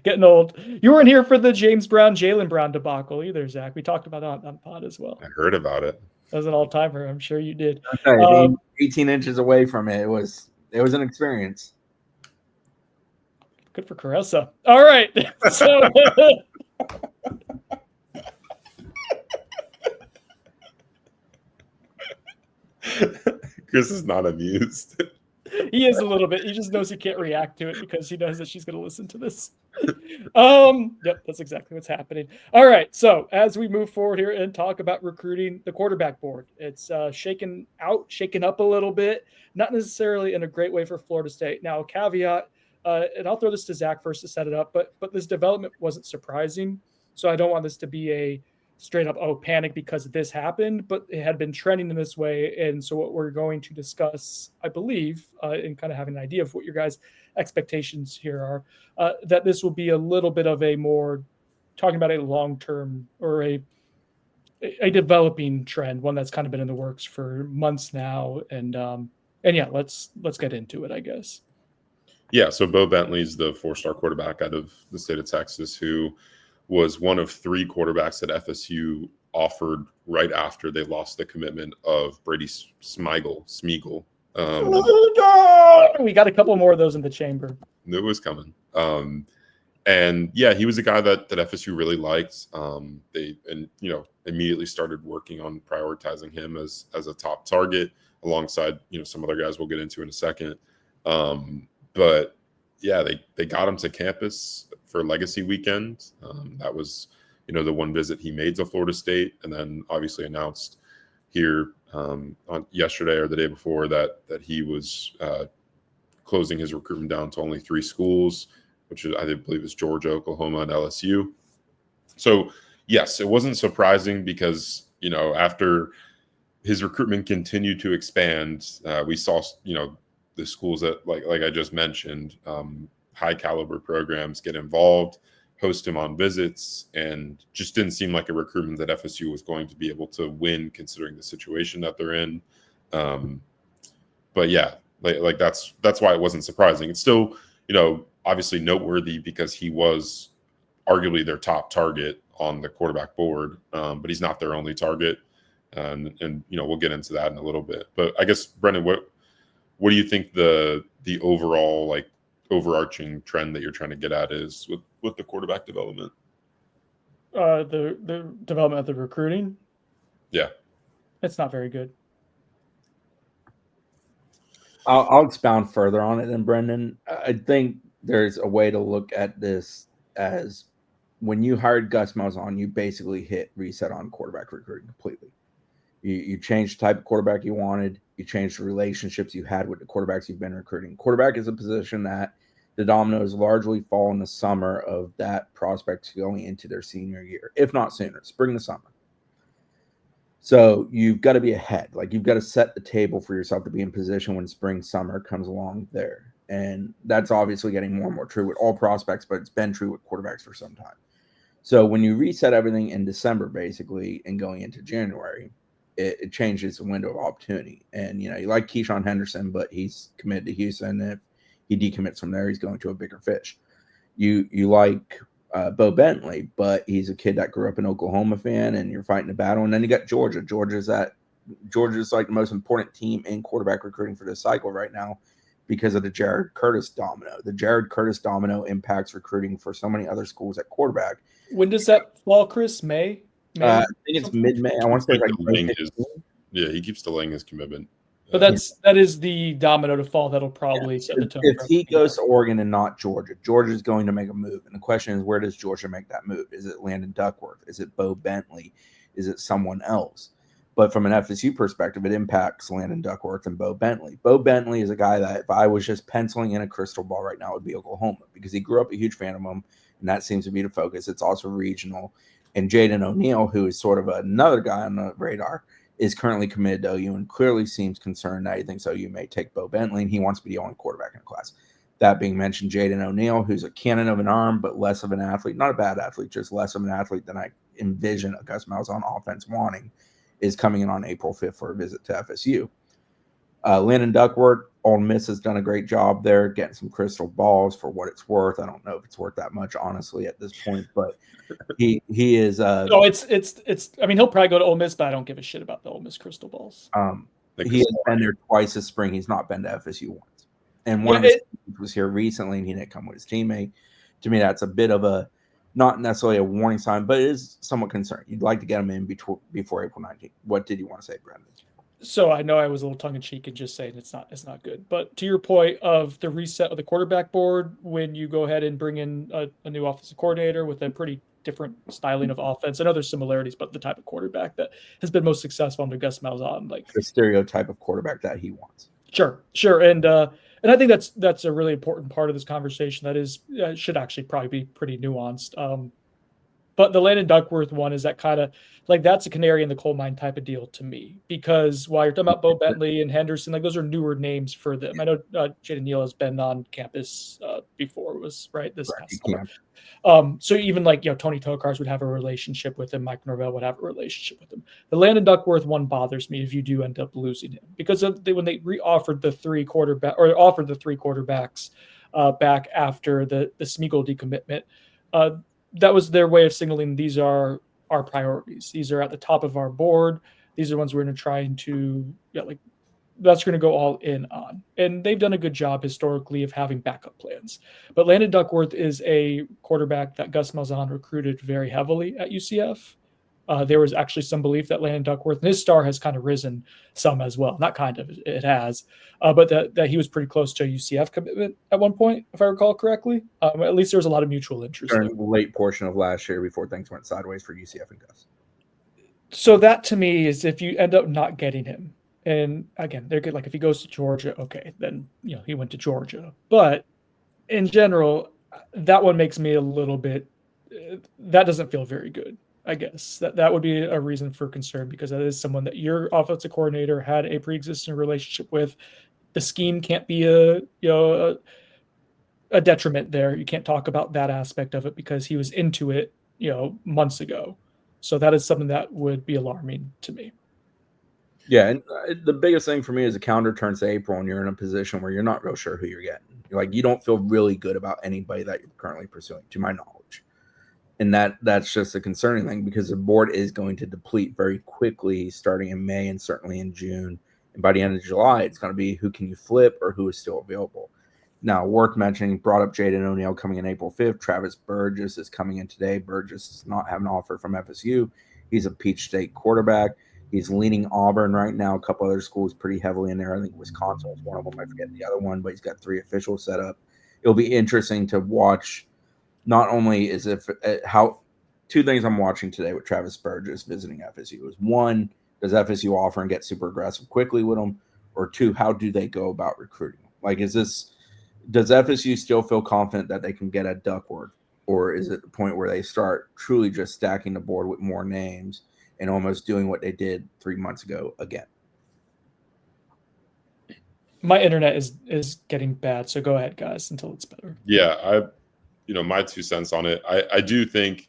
Getting old. You weren't here for the James Brown, Jaylen Brown debacle either, Zach. We talked about that on pod as well. I heard about it. That was an all-timer. I'm sure you did. Okay, 18 inches away from it. It was an experience. Good for Caressa. All right. So Chris is not amused. He is a little bit. He just knows he can't react to it because he knows that she's going to listen to this. Yep, that's exactly what's happening. All right, so as we move forward here and talk about recruiting the quarterback board, it's shaken up a little bit, not necessarily in a great way for Florida State. Now, caveat, and I'll throw this to Zach first to set it up, but this development wasn't surprising, so I don't want this to be a straight up, panic because this happened, but it had been trending in this way. And so what we're going to discuss, I believe, and kind of having an idea of what your guys' expectations here are, that this will be a little bit of a more talking about a long-term or a developing trend, one that's kind of been in the works for months now. And yeah, let's get into it, I guess. Yeah. So Bo Bentley's the 4-star quarterback out of the state of Texas, who was one of 3 quarterbacks that FSU offered right after they lost the commitment of Brady Smeagol. We got a couple more of those in the chamber. It was coming. And yeah, he was a guy that FSU really liked. They immediately started working on prioritizing him as a top target alongside, some other guys we'll get into in a second. But yeah, they got him to campus for Legacy Weekend. That was, the one visit he made to Florida State, and then obviously announced here on yesterday or the day before that he was closing his recruitment down to only 3 schools, which I believe is Georgia, Oklahoma, and LSU. So yes, it wasn't surprising because, after his recruitment continued to expand, we saw, the schools that like I just mentioned, high caliber programs get involved, host him on visits, and just didn't seem like a recruitment that FSU was going to be able to win considering the situation that they're in. But yeah, like that's why it wasn't surprising. It's still, obviously noteworthy because he was arguably their top target on the quarterback board, but he's not their only target. And we'll get into that in a little bit. But I guess, Brendan, what do you think the overall overarching trend that you're trying to get at is with the quarterback development? The development of the recruiting. Yeah, it's not very good. I'll expound further on it then, Brendan. I think there's a way to look at this as when you hired Gus Malzahn, you basically hit reset on quarterback recruiting completely. You changed the type of quarterback you wanted. You changed the relationships you had with the quarterbacks you've been recruiting. Quarterback is a position that the dominoes largely fall in the summer of that prospect going into their senior year, if not sooner, spring to summer. So you've got to be ahead. Like, you've got to set the table for yourself to be in position when spring, summer comes along there. And that's obviously getting more and more true with all prospects, but it's been true with quarterbacks for some time. So when you reset everything in December, basically, and going into January, it changes the window of opportunity. And, you like Keyshawn Henderson, but he's committed to Houston. If he decommits from there, he's going to a bigger fish. You like Bo Bentley, but he's a kid that grew up an Oklahoma fan, and you're fighting a battle. And then you got Georgia. Georgia's like the most important team in quarterback recruiting for this cycle right now because of the Jared Curtis domino. The Jared Curtis domino impacts recruiting for so many other schools at quarterback. When does that fall, Chris? May? I think it's mid-May. I want to say he keeps delaying his commitment. But that is the domino to fall that'll probably set the tone. If he goes to Oregon and not Georgia, Georgia's going to make a move. And the question is, where does Georgia make that move? Is it Landon Duckworth? Is it Bo Bentley? Is it someone else? But from an FSU perspective, it impacts Landon Duckworth and Bo Bentley. Bo Bentley is a guy that if I was just penciling in a crystal ball right now, it would be Oklahoma, because he grew up a huge fan of him, and that seems to be the focus. It's also regional. And Jaden O'Neal, who is sort of another guy on the radar, is currently committed to OU and clearly seems concerned that he thinks OU may take Bo Bentley, and he wants to be the only quarterback in the class. That being mentioned, Jaden O'Neal, who's a cannon of an arm, but less of an athlete, not a bad athlete, just less of an athlete than I envision a Gus Malzahn offense wanting, is coming in on April 5th for a visit to FSU. Landon Duckworth, Ole Miss has done a great job there, getting some crystal balls for what it's worth. I don't know if it's worth that much, honestly, at this point, but he is. No, it's. I mean, he'll probably go to Ole Miss, but I don't give a shit about the Ole Miss crystal balls. He has been there twice this spring. He's not been to FSU once, and one of his teams was here recently, and he didn't come with his teammate. To me, that's a bit of a not necessarily a warning sign, but it is somewhat concerning. You'd like to get him in before April 19th. What did you want to say, Brendan? So I know I was a little tongue-in-cheek and just saying it's not good. But to your point of the reset of the quarterback board, when you go ahead and bring in a new offensive coordinator with a pretty different styling of offense, I know there's similarities, but the type of quarterback that has been most successful under Gus Malzahn, like the stereotype of quarterback that he wants. Sure, and I think that's a really important part of this conversation. That is should actually probably be pretty nuanced. But the Landon Duckworth one is that kind of like that's a canary in the coal mine type of deal to me, because while you're talking about Bo Bentley and Henderson, like those are newer names for them. I know Jaden Neal has been on campus before, was right this past summer. So even like Tony Tokars would have a relationship with him, Mike Norvell would have a relationship with him. The Landon Duckworth one bothers me if you do end up losing him, because when they offered the three quarterbacks back after the Smeagol decommitment. That was their way of signaling these are our priorities. These are at the top of our board. These are the ones we're going to try to that's going to go all in on. And they've done a good job historically of having backup plans. But Landon Duckworth is a quarterback that Gus Malzahn recruited very heavily at UCF. There was actually some belief that Landon Duckworth, and his star has kind of risen some as well. Not kind of, it has. But that he was pretty close to a UCF commitment at one point, if I recall correctly. At least there was a lot of mutual interest. During the late portion of last year before things went sideways for UCF and Gus. So that to me is if you end up not getting him, and again, they're good. Like if he goes to Georgia, okay, then he went to Georgia. But in general, that one makes me a little bit. That doesn't feel very good. I guess that would be a reason for concern, because that is someone that your offensive coordinator had a pre-existing relationship with. The scheme can't be a detriment there. You can't talk about that aspect of it because he was into it, months ago. So that is something that would be alarming to me. Yeah, and the biggest thing for me is the calendar turns to April and you're in a position where you're not real sure who you're getting. You don't feel really good about anybody that you're currently pursuing, to my knowledge. And that's just a concerning thing, because the board is going to deplete very quickly starting in May and certainly in June. And by the end of July, it's going to be who can you flip or who is still available. Now, worth mentioning, brought up Jaden O'Neal coming in April 5th. Travis Burgess is coming in today. Burgess does not have an offer from FSU. He's a Peach State quarterback. He's leaning Auburn right now. A couple other schools pretty heavily in there. I think Wisconsin was one of them. I forget the other one, but he's got 3 officials set up. It'll be interesting to watch. Not only is how 2 things I'm watching today with Travis Burgess visiting FSU is 1, does FSU offer and get super aggressive quickly with him? Or 2, how do they go about recruiting? Like, is this Does FSU still feel confident that they can get a Duckworth, or is it the point where they start truly just stacking the board with more names and almost doing what they did 3 months ago again? My internet is getting bad, so go ahead, guys, until it's better. Yeah, my 2 cents on it. I do think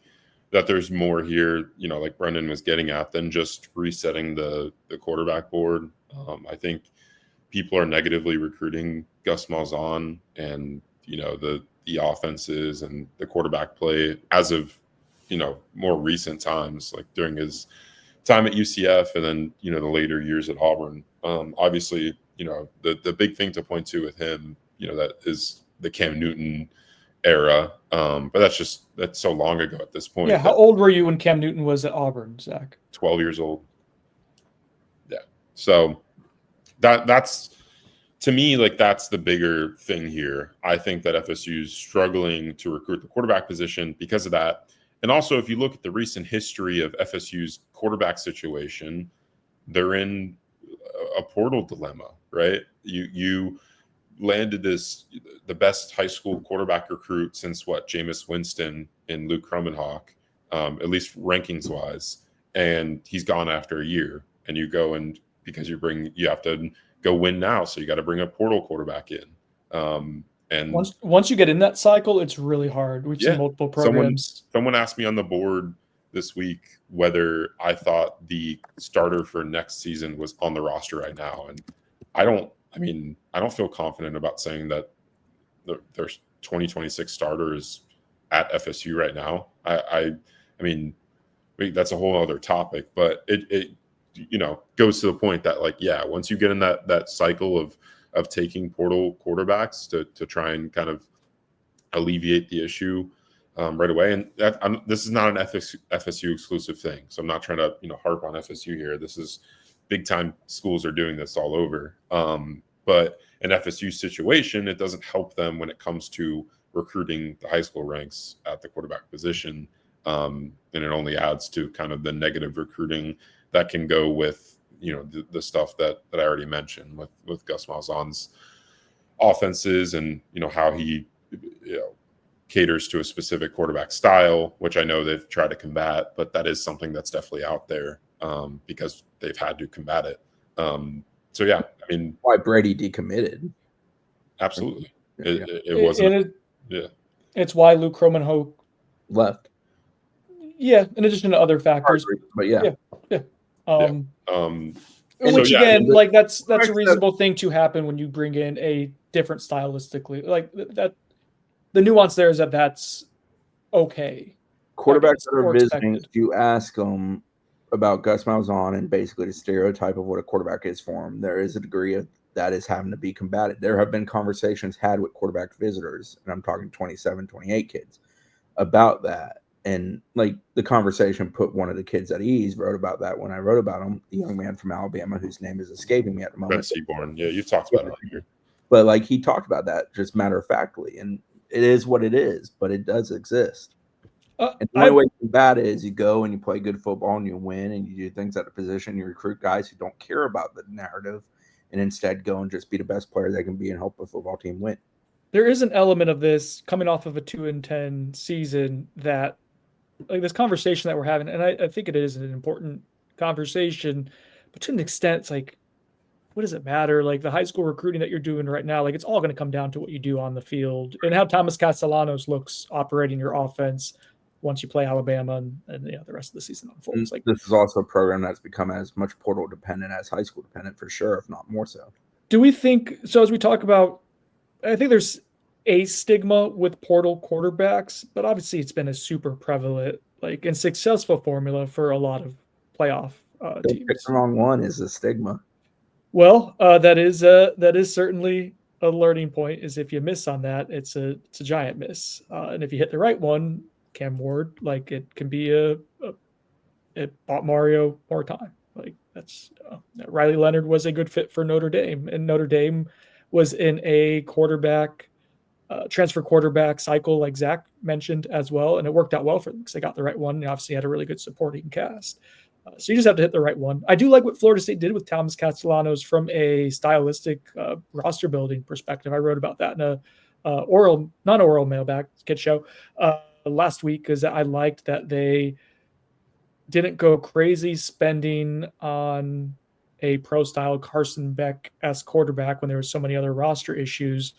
that there's more here, like Brendan was getting at, than just resetting the quarterback board. I think people are negatively recruiting Gus Malzahn and the offenses and the quarterback play as of more recent times, like during his time at UCF and then the later years at Auburn. Obviously, the big thing to point to with him, that is the Cam Newton era. But that's so long ago at this point. Yeah, how old were you when Cam Newton was at Auburn, Zach? 12 years old. Yeah. So that's to me, like, that's the bigger thing here. I think that FSU is struggling to recruit the quarterback position because of that. And also, if you look at the recent history of FSU's quarterback situation, they're in a portal dilemma, right? You landed the best high school quarterback recruit since Jameis Winston and Luke Krummenhoek, at least rankings wise, and he's gone after a year. And you go and because you have to go win now, so you got to bring a portal quarterback in. And once you get in that cycle, it's really hard. We've seen multiple programs. Someone asked me on the board this week whether I thought the starter for next season was on the roster right now, and I don't feel confident about saying that their 2026 starter is at FSU right now. I mean, that's a whole other topic, but it goes to the point that, like, yeah, once you get in that cycle of taking portal quarterbacks to try and kind of alleviate the issue right away. And this is not an FSU exclusive thing. So I'm not trying to, harp on FSU here. This is big time schools are doing this all over. But in FSU situation, it doesn't help them when it comes to recruiting the high school ranks at the quarterback position. And it only adds to kind of the negative recruiting that can go with, the stuff that I already mentioned with Gus Malzahn's offenses and, how he, caters to a specific quarterback style, which I know they've tried to combat, but that is something that's definitely out there because they've had to combat it. So, yeah, I mean, why Brady decommitted. Absolutely. It wasn't. It's why Luke Krummenhoek left. Yeah, in addition to other factors. But yeah. Which again, like that's a reasonable thing to happen when you bring in a different stylistically. Like that, the nuance there is that that's okay. Quarterbacks that are visiting, if you ask them about Gus Malzahn and basically the stereotype of what a quarterback is for him, there is a degree of that is having to be combated. There have been conversations had with quarterback visitors, and I'm talking 27, 28 kids, about that. And like the conversation put one of the kids at ease, wrote about that when I wrote about him, the young man from Alabama whose name is escaping me at the moment. Ben Seaborn. Yeah, you've talked about it here. But like he talked about that just matter of factly. And it is what it is, but it does exist. And the only way to combat it is you go and you play good football and you win and you do things at the position. You recruit guys who don't care about the narrative and instead go and just be the best player they can be and help the football team win. There is an element of this coming off of a 2-10 season that, like, this conversation that we're having, and I think it is an important conversation, but to an extent, it's like, what does it matter? Like the high school recruiting that you're doing right now, like it's all going to come down to what you do on the field and how Thomas Castellanos looks operating your offense once you play Alabama and the rest of the season unfolds. Like this is also a program that's become as much portal dependent as high school dependent for sure, if not more so. Do we think so? As we talk about, I think there's a stigma with portal quarterbacks, but obviously it's been a super prevalent, like, and successful formula for a lot of playoff teams. Pick the wrong one is a stigma. Well, that is certainly a learning point. Is if you miss on that, it's a giant miss, and if you hit the right one, Cam Ward, like it can be it bought Mario more time. Like that's Riley Leonard was a good fit for Notre Dame, and Notre Dame was in a transfer quarterback cycle, like Zach mentioned as well, and it worked out well for them because they got the right one. And obviously had a really good supporting cast. So you just have to hit the right one. I do like what Florida State did with Thomas Castellanos from a stylistic roster building perspective. I wrote about that in non-oral mailbag kid show last week, because I liked that they didn't go crazy spending on a pro-style Carson Beck-esque quarterback when there were so many other roster issues.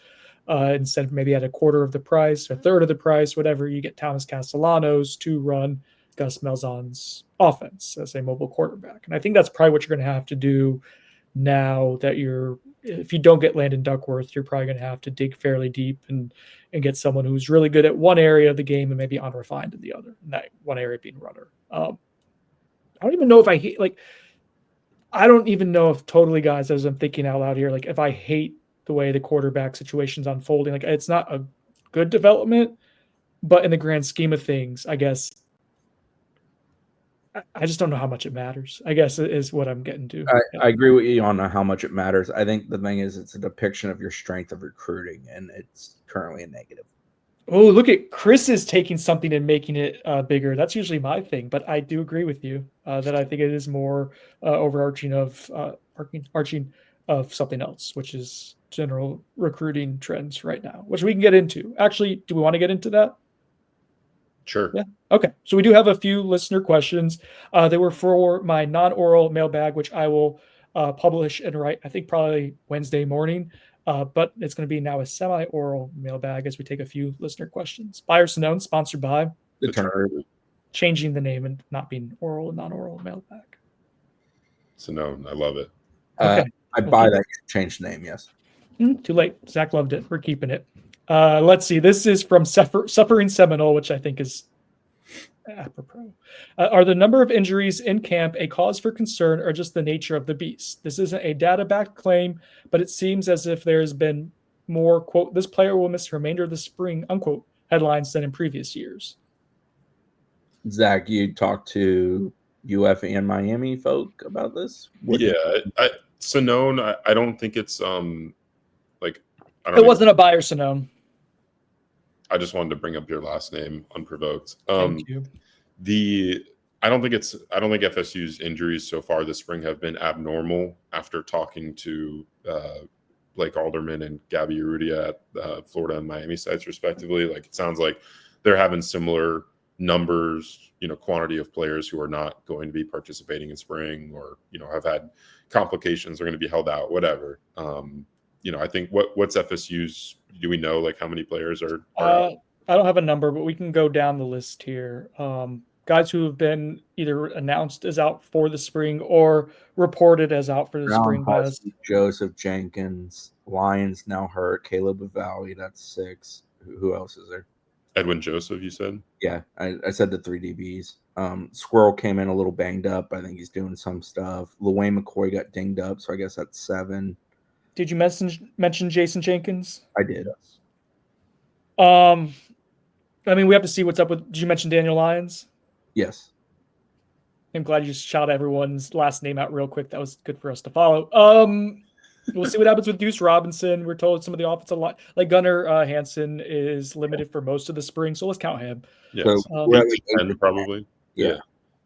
Instead of maybe at a quarter of the price, a third of the price, whatever, you get Thomas Castellanos to run Gus Malzahn's offense as a mobile quarterback. And I think that's probably what you're going to have to do now that if you don't get Landon Duckworth, you're probably going to have to dig fairly deep and get someone who's really good at one area of the game and maybe unrefined in the other, and that one area being runner. I don't even know if I don't even know if totally, guys, as I'm thinking out loud here, like if I hate the way the quarterback situation's unfolding, like it's not a good development, but in the grand scheme of things, I guess I just don't know how much it matters, I guess, is what I'm getting to. I agree with you on how much it matters. I think the thing is it's a depiction of your strength of recruiting, and it's currently a negative. Oh, look at Chris is taking something and making it bigger. That's usually my thing, but I do agree with you that I think it is more overarching of arching of something else, which is general recruiting trends right now, which we can get into. Actually, do we want to get into that? Sure. Yeah. Okay. So we do have a few listener questions. They were for my non-oral mailbag, which I will publish and write, I think probably Wednesday morning. But it's going to be now a semi-oral mailbag as we take a few listener questions. By or Sonone, sponsored by The Turner. Changing the name and not being oral and non-oral mailbag. Sonone, I love it. Okay. I buy that. Change the name, yes. Too late. Zach loved it. We're keeping it. Let's see. This is from Suffering Seminole, which I think is apropos. Are the number of injuries in camp a cause for concern or just the nature of the beast? This isn't a data-backed claim, but it seems as if there has been more, quote, this player will miss the remainder of the spring, unquote, headlines than in previous years. Zach, you talked to UF and Miami folk about this? Sonone, I don't think it's it wasn't a buyer, Sonone. I just wanted to bring up your last name unprovoked. Thank you. I don't think FSU's injuries so far this spring have been abnormal. After talking to Blake Alderman and Gabby Urrutia at Florida and Miami sites respectively, like it sounds like they're having similar numbers, quantity of players who are not going to be participating in spring or have had complications, are going to be held out, whatever. I think what's FSU's, do we know like how many players are I don't have a number, but we can go down the list here. Guys who have been either announced as out for the spring or reported as out for the spring. Joseph Jenkins, Lions now hurt, Caleb Valley, that's 6. Who else is there? Edwin Joseph, you said? Yeah, I said the 3 DBs. Squirrel came in a little banged up. I think he's doing some stuff. Luane McCoy got dinged up, so I guess that's 7. Did you mention Jason Jenkins? I did. We have to see what's up with. Did you mention Daniel Lyons? Yes. I'm glad you just shouted everyone's last name out real quick. That was good for us to follow. We'll see what happens with Deuce Robinson. We're told some of the offensive line, like Gunnar Hansen, is limited for most of the spring, so let's count him. Yeah, so 10 probably. Yeah,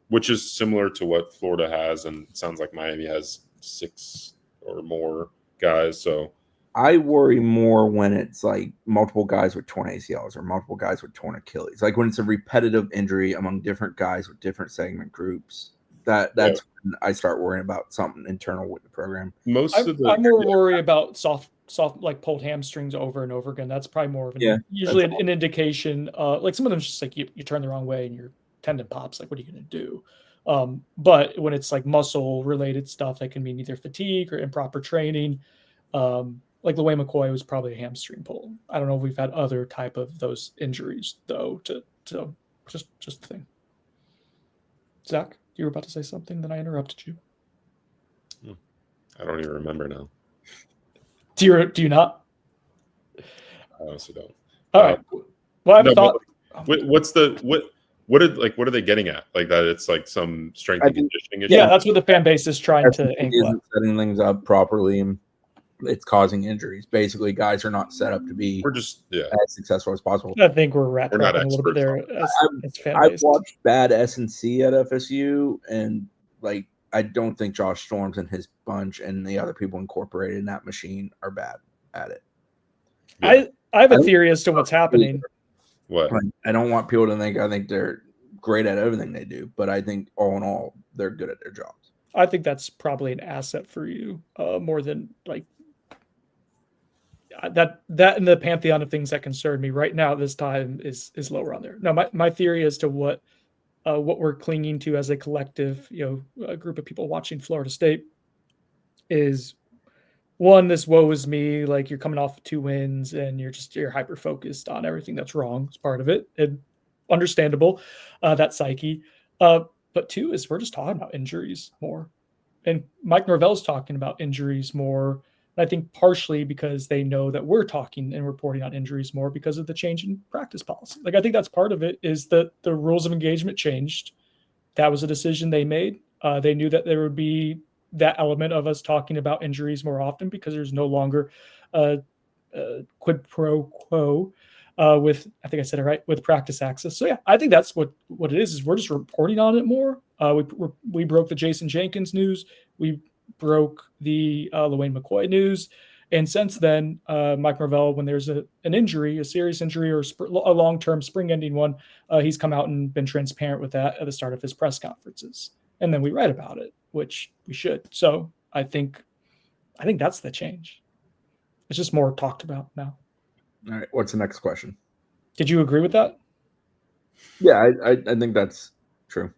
which is similar to what Florida has, and it sounds like Miami has 6 or more guys. So I worry more when it's like multiple guys with torn ACLs or multiple guys with torn Achilles. Like when it's a repetitive injury among different guys with different segment groups. That's when I start worrying about something internal with the program. I'm more worried about soft like pulled hamstrings over and over again. That's probably more of usually an indication. Like some of them just like you turn the wrong way and your tendon pops. Like what are you going to do? But when it's like muscle related stuff, that can mean either fatigue or improper training. Like Luane McCoy was probably a hamstring pull. I don't know if we've had other type of those injuries though. To just the thing. Zach, you were about to say something, then I interrupted you. I don't even remember now. Do you not? I honestly don't. All right. Well, I haven't thought. What are they getting at? Like that? It's like some strength and conditioning issue. Yeah, that's what the fan base is trying to aim at. Setting things up properly, and it's causing injuries. Basically, guys are not set up to be as successful as possible. I think we're wrapping up a little bit there. I've watched bad S&C at FSU, and like I don't think Josh Storms and his bunch and the other people incorporated in that machine are bad at it. Yeah. I have a theory as to what's happening. What? I don't want people to think I think they're great at everything they do, but I think all in all, they're good at their jobs. I think that's probably an asset for you, more than like that in the pantheon of things that concern me right now. This time is lower on there. Now, my theory as to what we're clinging to as a collective, a group of people watching Florida State is one, this woe is me, like you're coming off of 2 wins and you're hyper focused on everything that's wrong as part of it, and understandable, that psyche. But 2 is we're just talking about injuries more, and Mike Norvell's talking about injuries more. And I think partially because they know that we're talking and reporting on injuries more because of the change in practice policy. Like I think that's part of it, is that the rules of engagement changed. That was a decision they made. They knew that there would be that element of us talking about injuries more often because there's no longer quid pro quo with, I think I said it right, with practice access. So yeah, I think that's what it is we're just reporting on it more. We broke the Jason Jenkins news. We broke the Luane McCoy news. And since then, Mike Norvell, when there's an injury, a serious injury or a long-term spring-ending one, he's come out and been transparent with that at the start of his press conferences. And then we write about it, which we should. So I think that's the change. It's just more talked about now. All right, what's the next question? Did you agree with that? Yeah, I think that's true.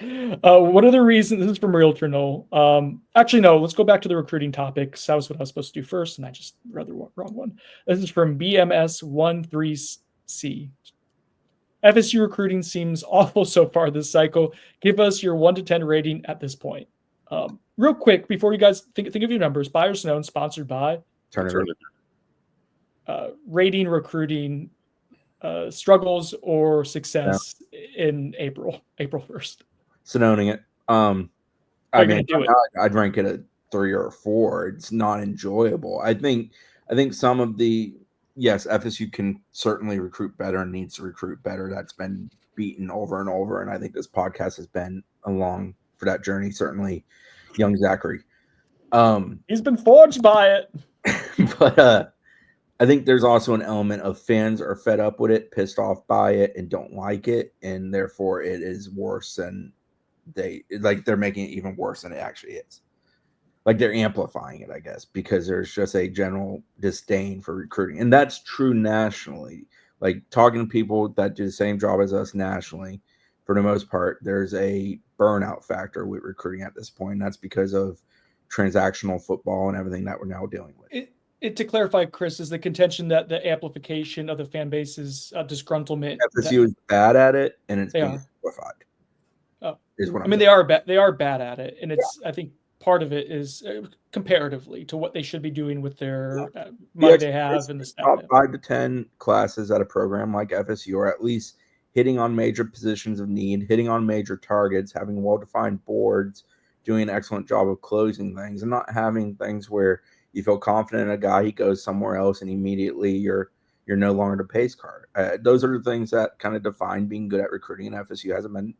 What are the reasons? This is from Realtor Noel. Actually, no, let's go back to the recruiting topics. That was what I was supposed to do first, and I just read the wrong one. This is from BMS13C. FSU recruiting seems awful so far this cycle. Give us your 1 to 10 rating at this point. Real quick, before you guys think of your numbers, Buyers Known, sponsored by Turner. Rating recruiting struggles or success in April 1st. Sononing it. I'd rank it a 3 or a 4. It's not enjoyable. I think some of the FSU can certainly recruit better and needs to recruit better. That's been beaten over and over, and I think this podcast has been along for that journey. Certainly, young Zachary. He's been forged by it. But I think there's also an element of fans are fed up with it, pissed off by it, and don't like it, and therefore it is worse than they're making it even worse than it actually is. Like they're amplifying it, I guess, because there's just a general disdain for recruiting. And that's true nationally. Like talking to people that do the same job as us nationally, for the most part, there's a burnout factor with recruiting at this point. And that's because of transactional football and everything that we're now dealing with. To clarify, Chris, is the contention that the amplification of the fan base's disgruntlement. FSU is bad at it, and it's being amplified. Oh, they are bad. They are bad at it, and it's. I think part of it is comparatively to what they should be doing with their money they have and the staff. Top 5 to 10 classes at a program like FSU, or at least hitting on major positions of need, hitting on major targets, having well-defined boards, doing an excellent job of closing things, and not having things where you feel confident in a guy, he goes somewhere else, and immediately you're no longer the pace car. Those are the things that kind of define being good at recruiting, and FSU hasn't been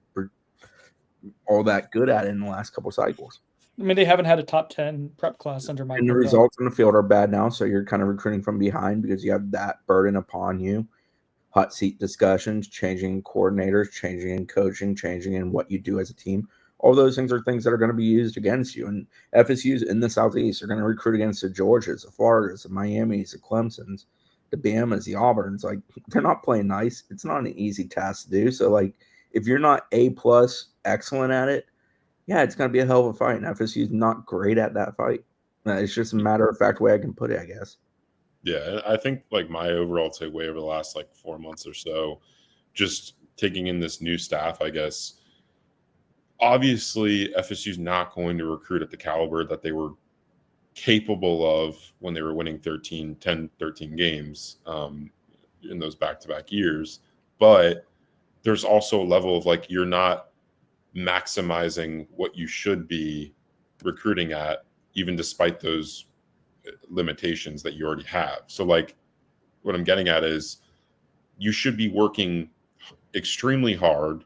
all that good at it in the last couple cycles. I mean, they haven't had a top 10 prep class under Mike. And the results on the field are bad now, so you're kind of recruiting from behind because you have that burden upon you. Hot seat discussions, changing coordinators, changing in coaching, changing in what you do as a team. All those things are things that are going to be used against you. And FSU's in the Southeast are going to recruit against the Georgias, the Floridas, the Miamis, the Clemsons, the Bamas, the Auburns. Like, they're not playing nice. It's not an easy task to do. So, like, if you're not A+ excellent at it, yeah, it's going to be a hell of a fight. And FSU's not great at that fight. It's just a matter of fact way I can put it, I guess. Yeah, I think like my overall takeaway over the last 4 months or so, just taking in this new staff, I guess, obviously FSU's not going to recruit at the caliber that they were capable of when they were winning 10, 13 games in those back-to-back years. But there's also a level of you're not maximizing what you should be recruiting at, even despite those limitations that you already have. So what I'm getting at is you should be working extremely harder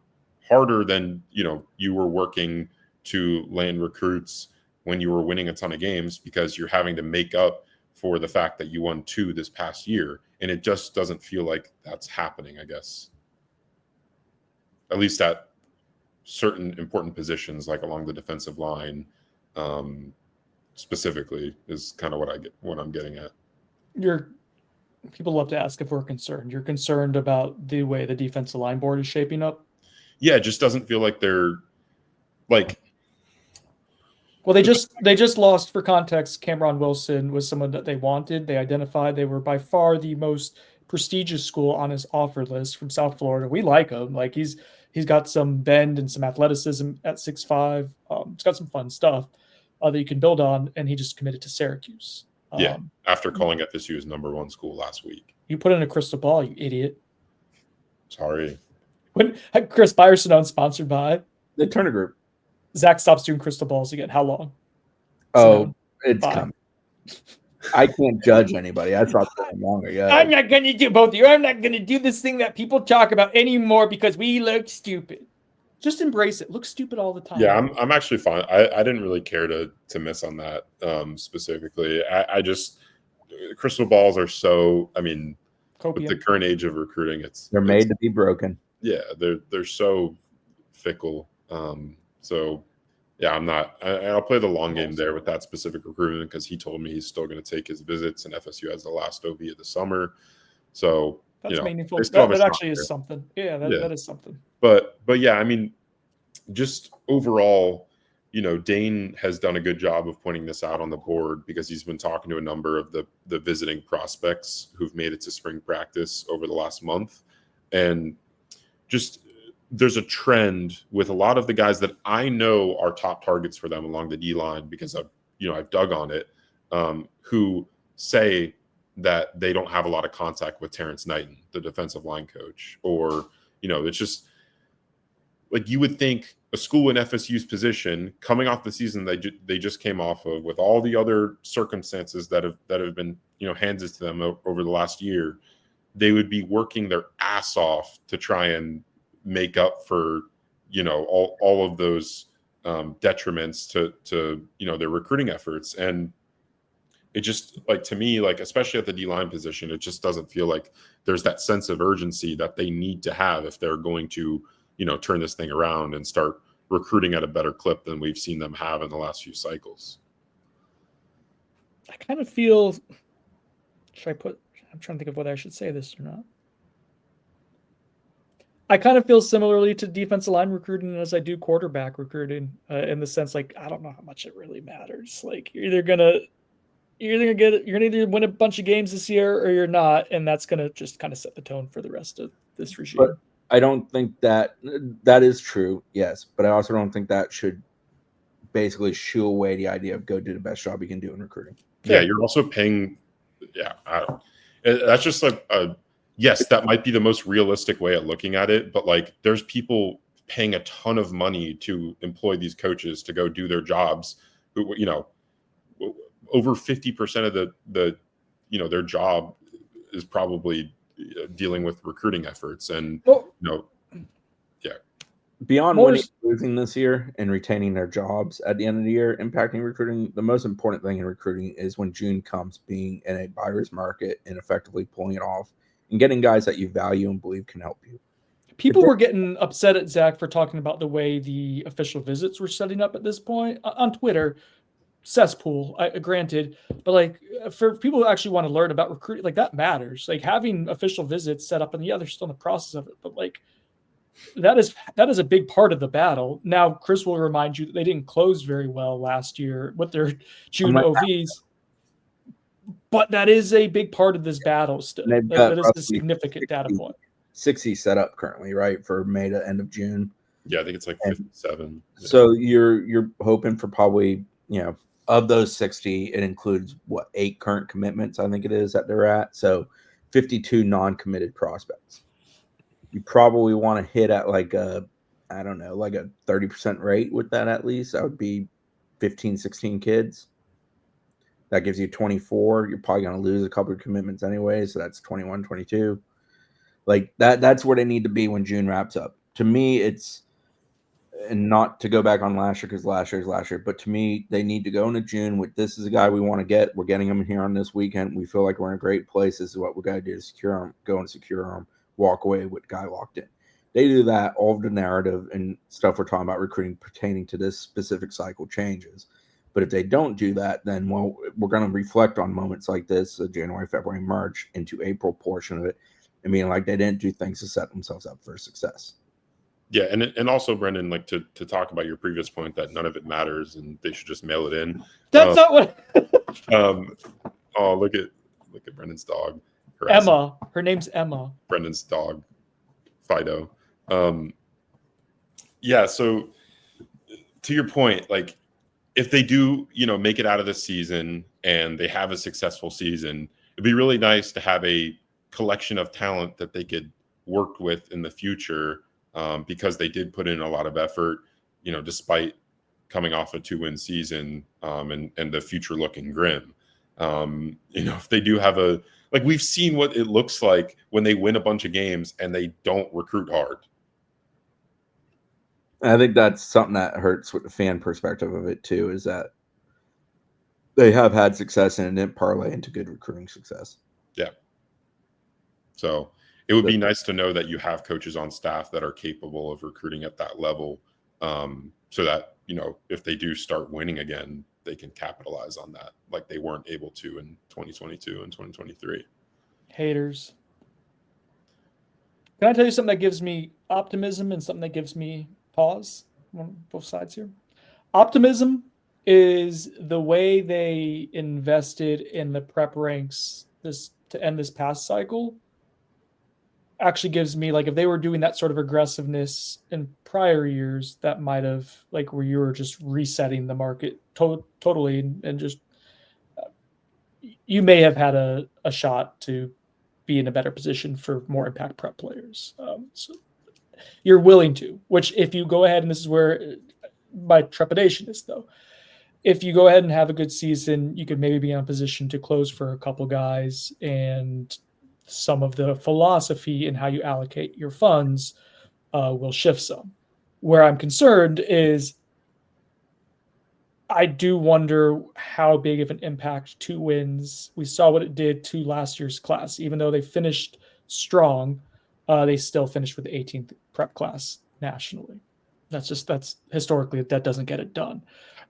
than you were working to land recruits when you were winning a ton of games, because you're having to make up for the fact that you won 2 this past year. And it just doesn't feel like that's happening, I guess. At least at certain important positions, like along the defensive line, specifically, is kind of what I'm getting at. People love to ask if we're concerned. You're concerned about the way the defensive line board is shaping up? Yeah, it just doesn't feel like they're like. Well, they just lost, for context. Cameron Wilson was someone that they wanted. They identified they were by far the most prestigious school on his offer list from South Florida. We like him. Like he's got some bend and some athleticism at 6'5". It's got some fun stuff that you can build on, and he just committed to Syracuse. Yeah, after calling FSU's #1 school last week. You put in a crystal ball, you idiot. Sorry. When Chris Firestone sponsored by the Turner Group. Zach stops doing crystal balls again. How long? Oh, it's coming. I can't judge anybody. I thought that longer. Yeah. I'm not going to do both of you. I'm not going to do this thing that people talk about anymore because we look stupid. Just embrace it. Look stupid all the time. Yeah, I'm actually fine. I didn't really care to miss on that specifically. I just crystal balls are so. I mean, with the current age of recruiting, they're made to be broken. Yeah, they're so fickle. So yeah, I'm not. I'll play the long game there with that specific recruitment because he told me he's still going to take his visits, and FSU has the last OV of the summer. So that's meaningful. That actually is something. Yeah, that is something. But yeah, I mean, just overall, Dane has done a good job of pointing this out on the board because he's been talking to a number of the visiting prospects who've made it to spring practice over the last month. And just there's a trend with a lot of the guys that I know are top targets for them along the D line because I've dug on it, who say that they don't have a lot of contact with Terrence Knighton, the defensive line coach, or, it's just like you would think a school in FSU's position coming off the season they just came off of with all the other circumstances that have been, handed to them over the last year, they would be working their ass off to try and make up for, all of those detriments to their recruiting efforts. And it just, like, to me, like, especially at the D-line position, it just doesn't feel like there's that sense of urgency that they need to have if they're going to, turn this thing around and start recruiting at a better clip than we've seen them have in the last few cycles. I kind of feel, I'm trying to think of whether I should say this or not. I kind of feel similarly to defensive line recruiting as I do quarterback recruiting, in the sense, like, I don't know how much it really matters. Like, you're gonna either win a bunch of games this year or you're not, and that's gonna just kind of set the tone for the rest of this regime. But I don't think that is true. Yes, but I also don't think that should basically shoo away the idea of go do the best job you can do in recruiting. Yeah, you're also paying. Yeah, that's just like yes, that might be the most realistic way at looking at it, but like there's people paying a ton of money to employ these coaches to go do their jobs. Who, over 50% of the their job is probably dealing with recruiting efforts, and beyond winning, losing this year and retaining their jobs at the end of the year, impacting recruiting, the most important thing in recruiting is when June comes, being in a buyer's market and effectively pulling it off and getting guys that you value and believe can help you. People were getting upset at Zach for talking about the way the official visits were setting up at this point on Twitter. Cesspool, granted, but like for people who actually want to learn about recruiting, like that matters. Like having official visits set up, and they're still in the process of it, but like that is a big part of the battle. Now, Chris will remind you that they didn't close very well last year with their June OVs, but that is a big part of this battle still. That is a significant data point. 60 set up currently, right, for May to end of June. Yeah, I think it's like 57. So you're hoping for probably, of those 60, it includes 8 current commitments, I think it is, that they're at. So 52 non-committed prospects. You probably want to hit at like a 30% rate with that at least. That would be 15, 16 kids. That gives you 24. You're probably going to lose a couple of commitments anyway. So that's 21, 22. Like that's where they need to be when June wraps up. To me, it's and not to go back on last year because last year, but to me, they need to go into June with this is a guy we want to get. We're getting him here on this weekend. We feel like we're in a great place. This is what we got to do to secure him, go and secure him, walk away with the guy locked in. They do that, all of the narrative and stuff we're talking about recruiting pertaining to this specific cycle changes. But if they don't do that, then we're going to reflect on moments like this, January, February, March, into April portion of it, and being like they didn't do things to set themselves up for success. Yeah, and also, Brendan, like to talk about your previous point that none of it matters and they should just mail it in. That's not what. Oh, look at Brendan's dog. Emma. Her name's Emma. Brendan's dog, Fido. Yeah. So to your point, like if they do, make it out of the season and they have a successful season, it'd be really nice to have a collection of talent that they could work with in the future. Because they did put in a lot of effort, despite coming off a 2-win season and the future looking grim. If they do have we've seen what it looks like when they win a bunch of games and they don't recruit hard. I think that's something that hurts with the fan perspective of it too, is that they have had success and it didn't parlay into good recruiting success. Yeah. So it would be nice to know that you have coaches on staff that are capable of recruiting at that level, so that, if they do start winning again, they can capitalize on that like they weren't able to in 2022 and 2023. Haters. Can I tell you something that gives me optimism and something that gives me pause on both sides here? Optimism is the way they invested in the prep ranks to end this past cycle. Actually gives me, like, if they were doing that sort of aggressiveness in prior years, that might have, like, where you were just resetting the market totally and just you may have had a shot to be in a better position for more impact prep players. So you're willing to, which if you go ahead, and this is where my trepidation is though, if you go ahead and have a good season, you could maybe be in a position to close for a couple guys, and some of the philosophy and how you allocate your funds will shift some. Where I'm concerned is I do wonder how big of an impact 2 wins. We saw what it did to last year's class. Even though they finished strong, they still finished with the 18th prep class nationally. That's historically, that doesn't get it done.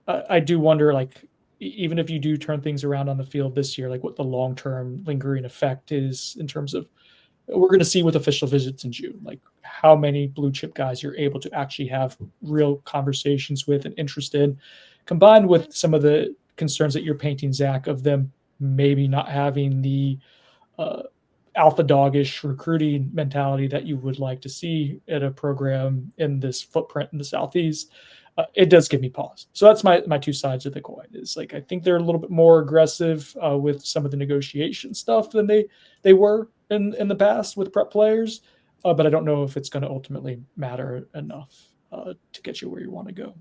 I do wonder, like, even if you do turn things around on the field this year, like what the long-term lingering effect is in terms of, we're going to see with official visits in June, like how many blue chip guys you're able to actually have real conversations with and interest in, combined with some of the concerns that you're painting, Zach, of them maybe not having the alpha doggish recruiting mentality that you would like to see at a program in this footprint in the Southeast. It does give me pause. So that's my two sides of the coin. Is like, I think they're a little bit more aggressive with some of the negotiation stuff than they were in the past with prep players, but I don't know if it's going to ultimately matter enough to get you where you want to go.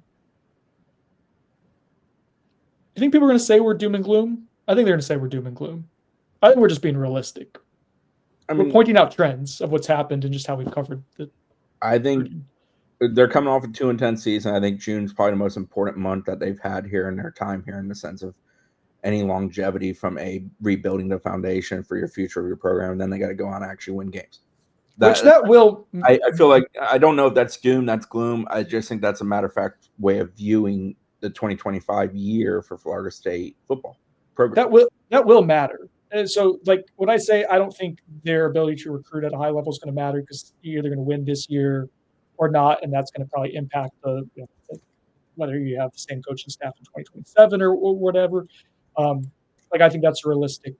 Do you think people are going to say we're doom and gloom? I think they're going to say we're doom and gloom. I think we're just being realistic. We're pointing out trends of what's happened and just how we've covered it. I think they're coming off a 2-10 season. I think June's probably the most important month that they've had here in their time here, in the sense of any longevity from a rebuilding the foundation for your future of your program. And then they got to go on and actually win games. I feel like, I don't know if that's doom, that's gloom. I just think that's a matter of fact way of viewing the 2025 year for Florida State football program. That will matter. And so, like, when I say I don't think their ability to recruit at a high level is going to matter, because you're either going to win this year or not, and that's going to probably impact whether you have the same coaching staff in 2027 or whatever. I think that's a realistic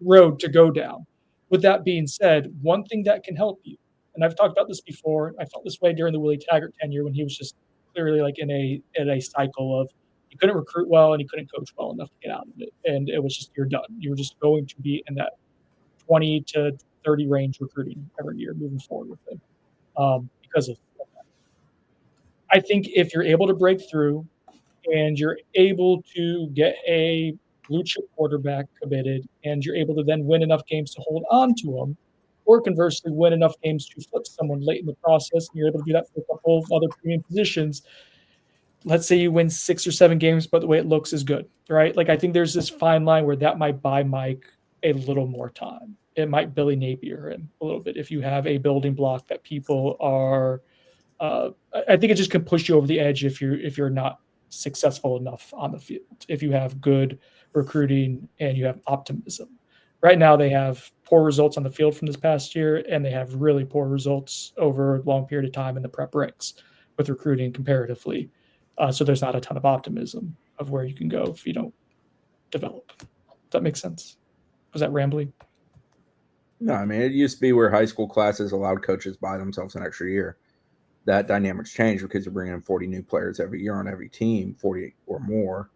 road to go down. With that being said, one thing that can help you, and I've talked about this before, I felt this way during the Willie Taggart tenure when he was just clearly like in a cycle of, he couldn't recruit well and he couldn't coach well enough to get out of it, and it was just, you're done. You were just going to be in that 20 to 30 range recruiting every year moving forward with him because of that. I think if you're able to break through and you're able to get a blue chip quarterback committed, and you're able to then win enough games to hold on to them, or conversely, win enough games to flip someone late in the process, and you're able to do that for a couple of other premium positions. Let's say you win 6 or 7 games, but the way it looks is good, right? Like, I think there's this fine line where that might buy Mike a little more time. It might Billy Napier him a little bit if you have a building block that people are. I think it just can push you over the edge if you're not successful enough on the field. If you have good recruiting and you have optimism. Right now, they have poor results on the field from this past year, and they have really poor results over a long period of time in the prep ranks with recruiting comparatively. So there's not a ton of optimism of where you can go if you don't develop. Does that make sense? Was that rambling? No, I mean, it used to be where high school classes allowed coaches to buy themselves an extra year. That dynamic's changed because you're bringing in 40 new players every year on every team, 40 or more,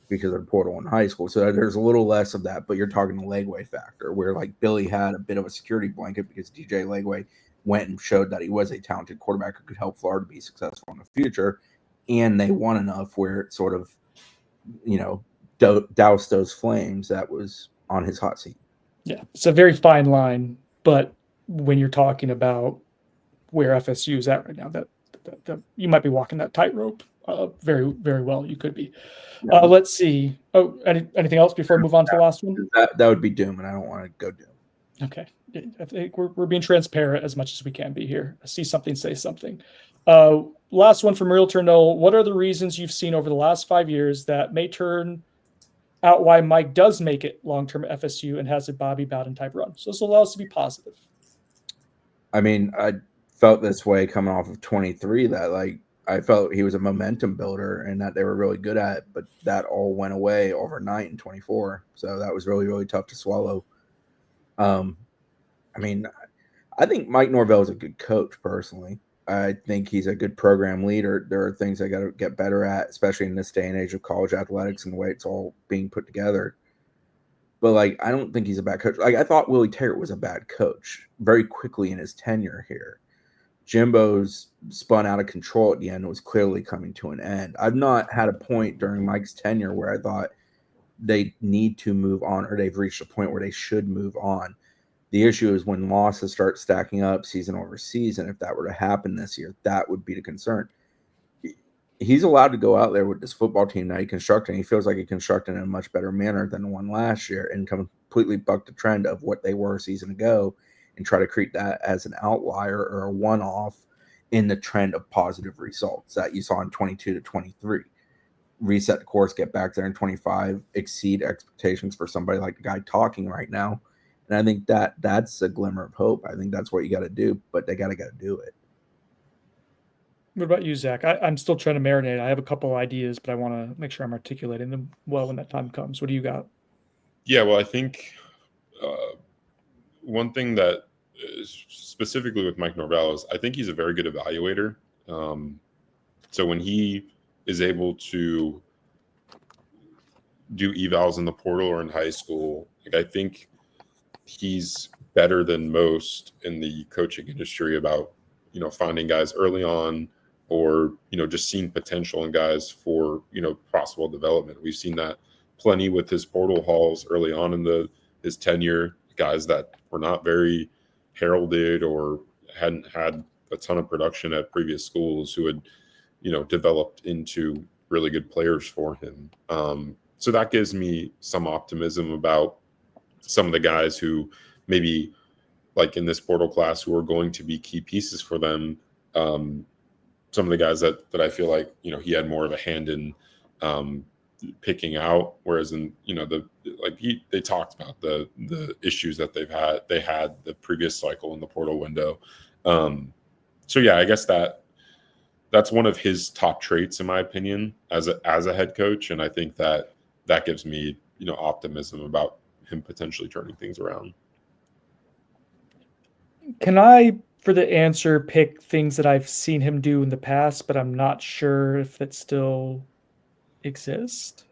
because of the portal in high school. So there's a little less of that, but you're talking the Legway factor, where like Billy had a bit of a security blanket because DJ Legway went and showed that he was a talented quarterback who could help Florida be successful in the future. And they won enough where it sort of, doused those flames that was on his hot seat. Yeah, it's a very fine line, but when you're talking about where FSU is at right now, that you might be walking that tightrope very, very well. You could be. Yeah. Let's see. Oh, anything else before I move on to the last one? That would be doom, and I don't want to go doom. Okay. I think we're being transparent as much as we can be here. I see something, say something. Last one from Realtor Noel. What are the reasons you've seen over the last 5 years that may turn out why Mike does make it long-term at FSU and has a Bobby Bowden type run? So this will allow us to be positive. I mean, I felt this way coming off of 23 that like I felt he was a momentum builder and that they were really good at it, but that all went away overnight in 24. So that was really, really tough to swallow. I mean, I think Mike Norvell is a good coach personally. I think he's a good program leader. There are things I got to get better at, especially in this day and age of college athletics and the way it's all being put together. But like, I don't think he's a bad coach. Like, I thought Willie Taggart was a bad coach very quickly in his tenure here. Jimbo's spun out of control at the end. It was clearly coming to an end. I've not had a point during Mike's tenure where I thought they need to move on or they've reached a point where they should move on. The issue is when losses start stacking up season over season. If that were to happen this year, that would be the concern. He's allowed to go out there with this football team that he constructed. He feels like he constructed in a much better manner than the one last year and completely buck the trend of what they were a season ago and try to create that as an outlier or a one-off in the trend of positive results that you saw in 22 to 23. Reset the course, get back there in 25, exceed expectations for somebody like the guy talking right now. And I think that's a glimmer of hope. I think that's what you got to do, but they got to do it. What about you, Zach? I'm still trying to marinate. I have a couple ideas, but I want to make sure I'm articulating them well when that time comes. What do you got? Yeah, well, I think one thing that specifically with Mike Norvell is I think he's a very good evaluator. So when he is able to do evals in the portal or in high school, like I think he's better than most in the coaching industry about, finding guys early on or, just seeing potential in guys for, possible development. We've seen that plenty with his portal hauls early on in his tenure, guys that were not very heralded or hadn't had a ton of production at previous schools who had, developed into really good players for him. So that gives me some optimism about some of the guys who maybe like in this portal class who are going to be key pieces for them. Some of the guys that I feel like, he had more of a hand in picking out, whereas in, they talked about the issues that they had the previous cycle in the portal window. So yeah, I guess that's one of his top traits, in my opinion, as a head coach. And I think that gives me, optimism about him potentially turning things around. Can I, for the answer, pick things that I've seen him do in the past, but I'm not sure if it still exists?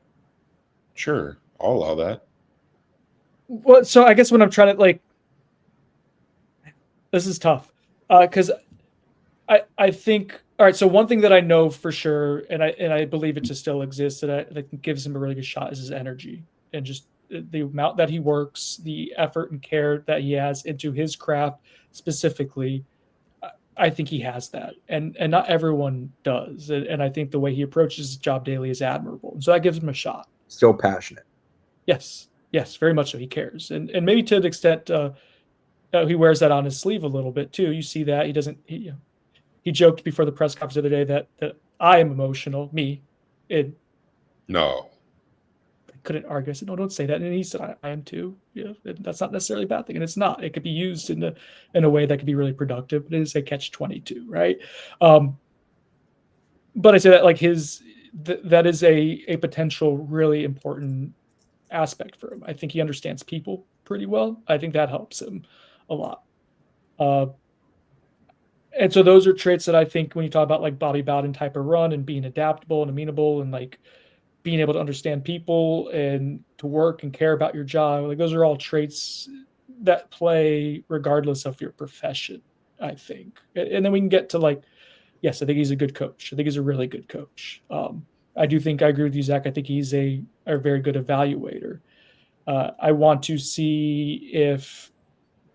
Sure, I'll allow that. Well, so I guess when I'm trying to this is tough because I think, all right. So one thing that I know for sure, and I believe it to still exist, that I think gives him a really good shot is his energy and just the amount that he works, the effort and care that he has into his craft specifically, I think he has that, and not everyone does. And I think the way he approaches his job daily is admirable. And so that gives him a shot. Still passionate. Yes, very much so. He cares, and maybe to an extent, he wears that on his sleeve a little bit too. You see that he doesn't. He joked before the press conference the other day that I am emotional. Me, no. I couldn't argue. I said, no, don't say that. And he said, I am too. Yeah, that's not necessarily a bad thing. And it's not. It could be used in a way that could be really productive. But it is a catch-22, right? But I say that like that is a potential really important aspect for him. I think he understands people pretty well. I think that helps him a lot. And so those are traits that I think when you talk about like Bobby Bowden type of run and being adaptable and amenable and like being able to understand people and to work and care about your job, like those are all traits that play regardless of your profession, I think. And then we can get to like, yes, I think he's a good coach. I think he's a really good coach. I do think I agree with you, Zach. I think he's a very good evaluator. I want to see if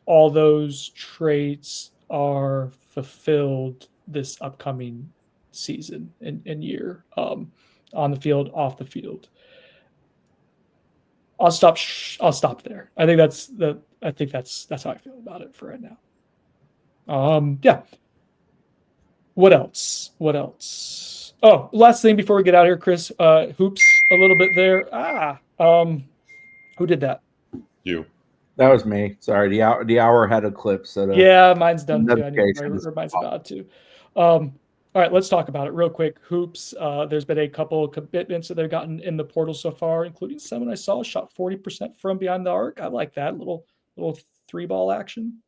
all those traits are fulfilled this upcoming season and year, on the field, off the field. I'll stop there. I think that's how I feel about it for right now. Yeah. What else? Oh, last thing before we get out of here, Chris. Hoops a little bit there. Who did that? You. That was me. Sorry, the hour had a clip. So yeah, mine's done too. I need to remind about it too. All right, let's talk about it real quick. Hoops. There's been a couple of commitments that they've gotten in the portal so far, including someone I saw shot 40% from behind the arc. I like that little 3-ball action.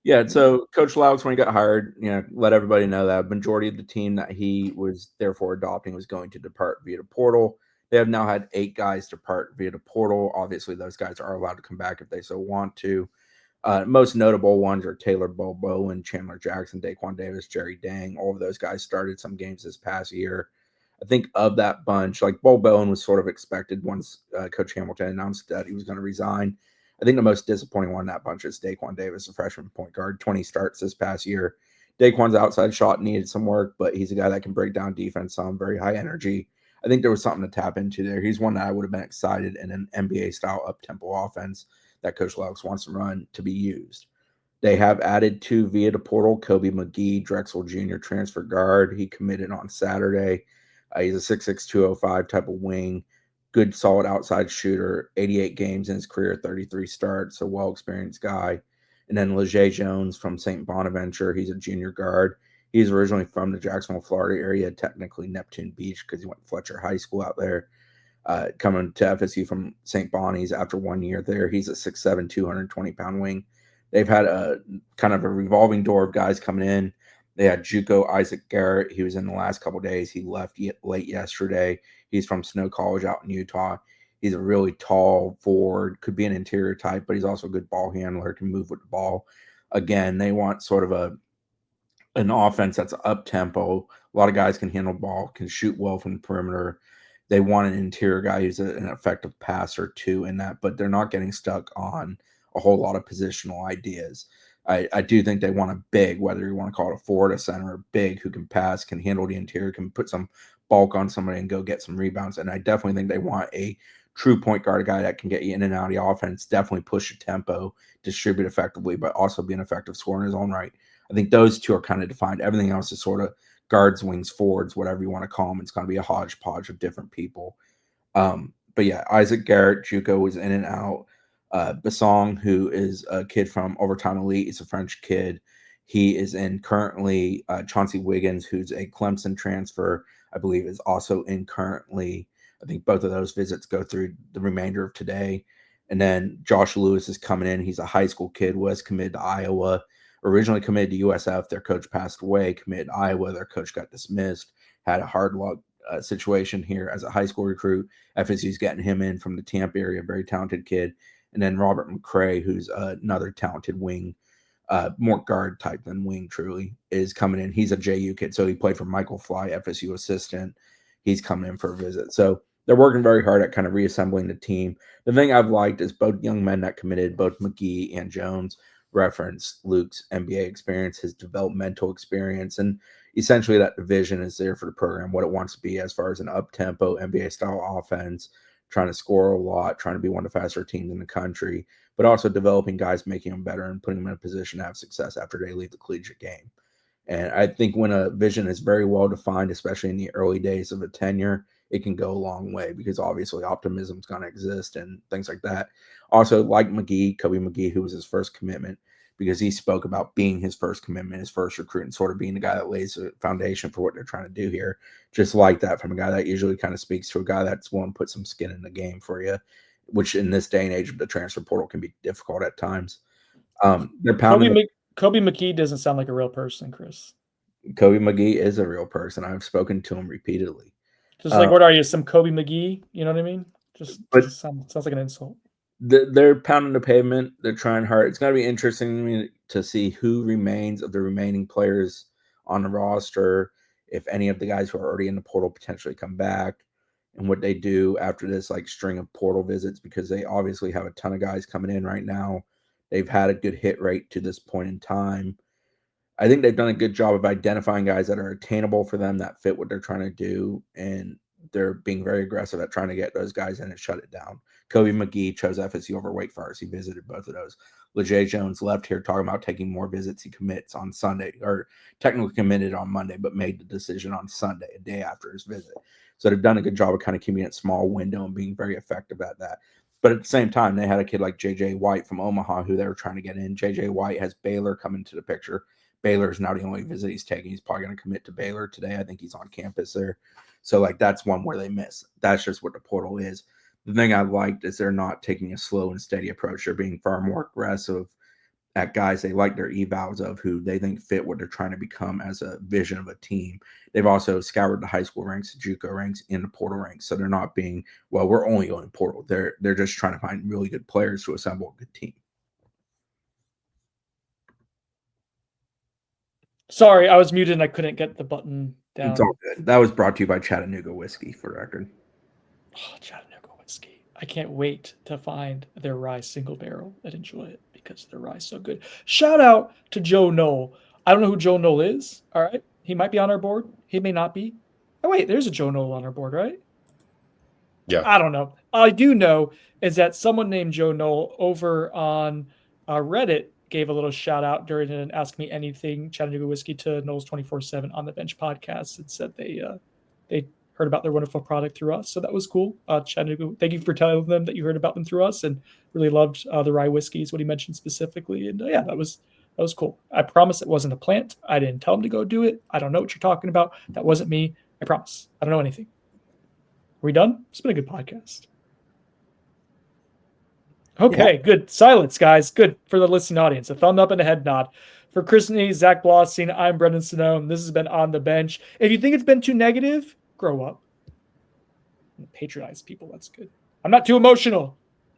Yeah, so Coach Loucks, when he got hired, let everybody know that the majority of the team that he was therefore adopting was going to depart via the portal. They have now had 8 guys depart via the portal. Obviously, those guys are allowed to come back if they so want to. Most notable ones are Taylor Bowen, Chandler Jackson, Daquan Davis, Jerry Dang. All of those guys started some games this past year. I think of that bunch, like Bowen was sort of expected once Coach Hamilton announced that he was going to resign. I think the most disappointing one in that bunch is Daquan Davis, a freshman point guard, 20 starts this past year. Daquan's outside shot needed some work, but he's a guy that can break down defense some, very high energy. I think there was something to tap into there. He's one that I would have been excited in an NBA-style up-tempo offense that Coach Loucks wants to run to be used. They have added 2 via the portal, Kobe McGee, Drexel Jr. transfer guard. He committed on Saturday. He's a 6'6", 205 type of wing. Good, solid outside shooter, 88 games in his career, 33 starts, a well-experienced guy. And then Leger Jones from St. Bonaventure. He's a junior guard. He's originally from the Jacksonville, Florida area, technically Neptune Beach because he went to Fletcher High School out there. Coming to FSU from St. Bonnie's after 1 year there. He's a 6'7", 220-pound wing. They've had a kind of a revolving door of guys coming in. They had JUCO Isaac Garrett. He was in the last couple of days. He left late yesterday. He's from Snow College out in Utah. He's a really tall forward, could be an interior type, but he's also a good ball handler, can move with the ball. Again, they want sort of an offense that's up-tempo. A lot of guys can handle the ball, can shoot well from the perimeter. They want an interior guy who's an effective passer too in that, but they're not getting stuck on a whole lot of positional ideas. I do think they want a big, whether you want to call it a forward, a center, a big who can pass, can handle the interior, can put some bulk on somebody and go get some rebounds. And I definitely think they want a true point guard, a guy that can get you in and out of the offense, definitely push the tempo, distribute effectively, but also be an effective scorer in his own right. I think those two are kind of defined. Everything else is sort of guards, wings, forwards, whatever you want to call them. It's going to be a hodgepodge of different people. But yeah, Isaac Garrett, JUCO, was in and out. Basong, who is a kid from Overtime Elite, is a French kid. He is in currently. Chauncey Wiggins, who's a Clemson transfer, I believe, is also in currently. I think both of those visits go through the remainder of today. And then Josh Lewis is coming in. He's a high school kid, was committed to Iowa, originally committed to USF. Their coach passed away, committed to Iowa. Their coach got dismissed, had a hard luck situation here as a high school recruit. FSU's getting him in from the Tampa area, very talented kid. And then Robert McCray, who's another talented wing, more guard type than wing truly, is coming in. He's a JU kid, so he played for Michael Fly, FSU assistant. He's coming in for a visit. So they're working very hard at kind of reassembling the team. The thing I've liked is both young men that committed, both McGee and Jones, reference Luke's NBA experience, his developmental experience, and essentially that the vision is there for the program, what it wants to be as far as an up-tempo NBA-style offense, trying to score a lot, trying to be one of the faster teams in the country, but also developing guys, making them better and putting them in a position to have success after they leave the collegiate game. And I think when a vision is very well defined, especially in the early days of a tenure, it can go a long way because obviously optimism is going to exist and things like that. Also, like McGee, Kobe McGee, who was his first commitment, because he spoke about being his first commitment, his first recruit, and sort of being the guy that lays the foundation for what they're trying to do here. Just like that from a guy that usually kind of speaks to a guy that's willing to put some skin in the game for you, which in this day and age of the transfer portal can be difficult at times. They're pounding. Kobe McGee doesn't sound like a real person, Chris. Kobe McGee is a real person. I've spoken to him repeatedly. Just like, what are you, some Kobe McGee? You know what I mean? Just sounds like an insult. They're pounding the pavement. They're trying hard. It's going to be interesting to see who remains of the remaining players on the roster, if any of the guys who are already in the portal potentially come back, and what they do after this like string of portal visits, because they obviously have a ton of guys coming in right now. They've had a good hit rate to this point in time. I think they've done a good job of identifying guys that are attainable for them, that fit what they're trying to do, and they're being very aggressive at trying to get those guys in and shut it down. Kobe McGee chose FSU over Wake Forest. He visited both of those. LeJay Jones left here talking about taking more visits. He commits on Sunday, or technically committed on Monday, but made the decision on Sunday, a day after his visit. So they've done a good job of kind of keeping it small window and being very effective at that. But at the same time, they had a kid like J.J. White from Omaha who they were trying to get in. J.J. White has Baylor come into the picture. Baylor is now the only visit he's taking. He's probably going to commit to Baylor today. I think he's on campus there. So, like, that's one where they miss. That's just what the portal is. The thing I liked is they're not taking a slow and steady approach. They're being far more aggressive at guys they like their evals of, who they think fit what they're trying to become as a vision of a team. They've also scoured the high school ranks, the JUCO ranks, in the portal ranks. So they're not being, well, we're only going portal. They're just trying to find really good players to assemble a good team. Sorry, I was muted and I couldn't get the button down. It's all good. That was brought to you by Chattanooga Whiskey, for the record. Oh, Chattanooga Whiskey. I can't wait to find their rye single barrel and enjoy it because their rye is so good. Shout out to Joe Knoll. I don't know who Joe Knoll is. All right. He might be on our board. He may not be. Oh, wait, there's a Joe Knoll on our board, right? Yeah. I don't know. All I do know is that someone named Joe Knoll over on Reddit gave a little shout out during an Ask Me Anything Chattanooga Whiskey to Knowles 24/7 on the Bench podcast and said they heard about their wonderful product through us. So that was cool. Chattanooga, thank you for telling them that you heard about them through us and really loved the rye whiskey is what he mentioned specifically. And yeah, that was cool. I promise it wasn't a plant. I didn't tell him to go do it. I don't know what you're talking about. That wasn't me. I promise. I don't know anything. Are we done? It's been a good podcast. Okay, yeah. Good. Silence, guys. Good for the listening audience. A thumb up and a head nod. For Chris Nee, Zach Blossine, I'm Brendan Sonome. This has been On the Bench. If you think it's been too negative, grow up. Patronize people. That's good. I'm not too emotional.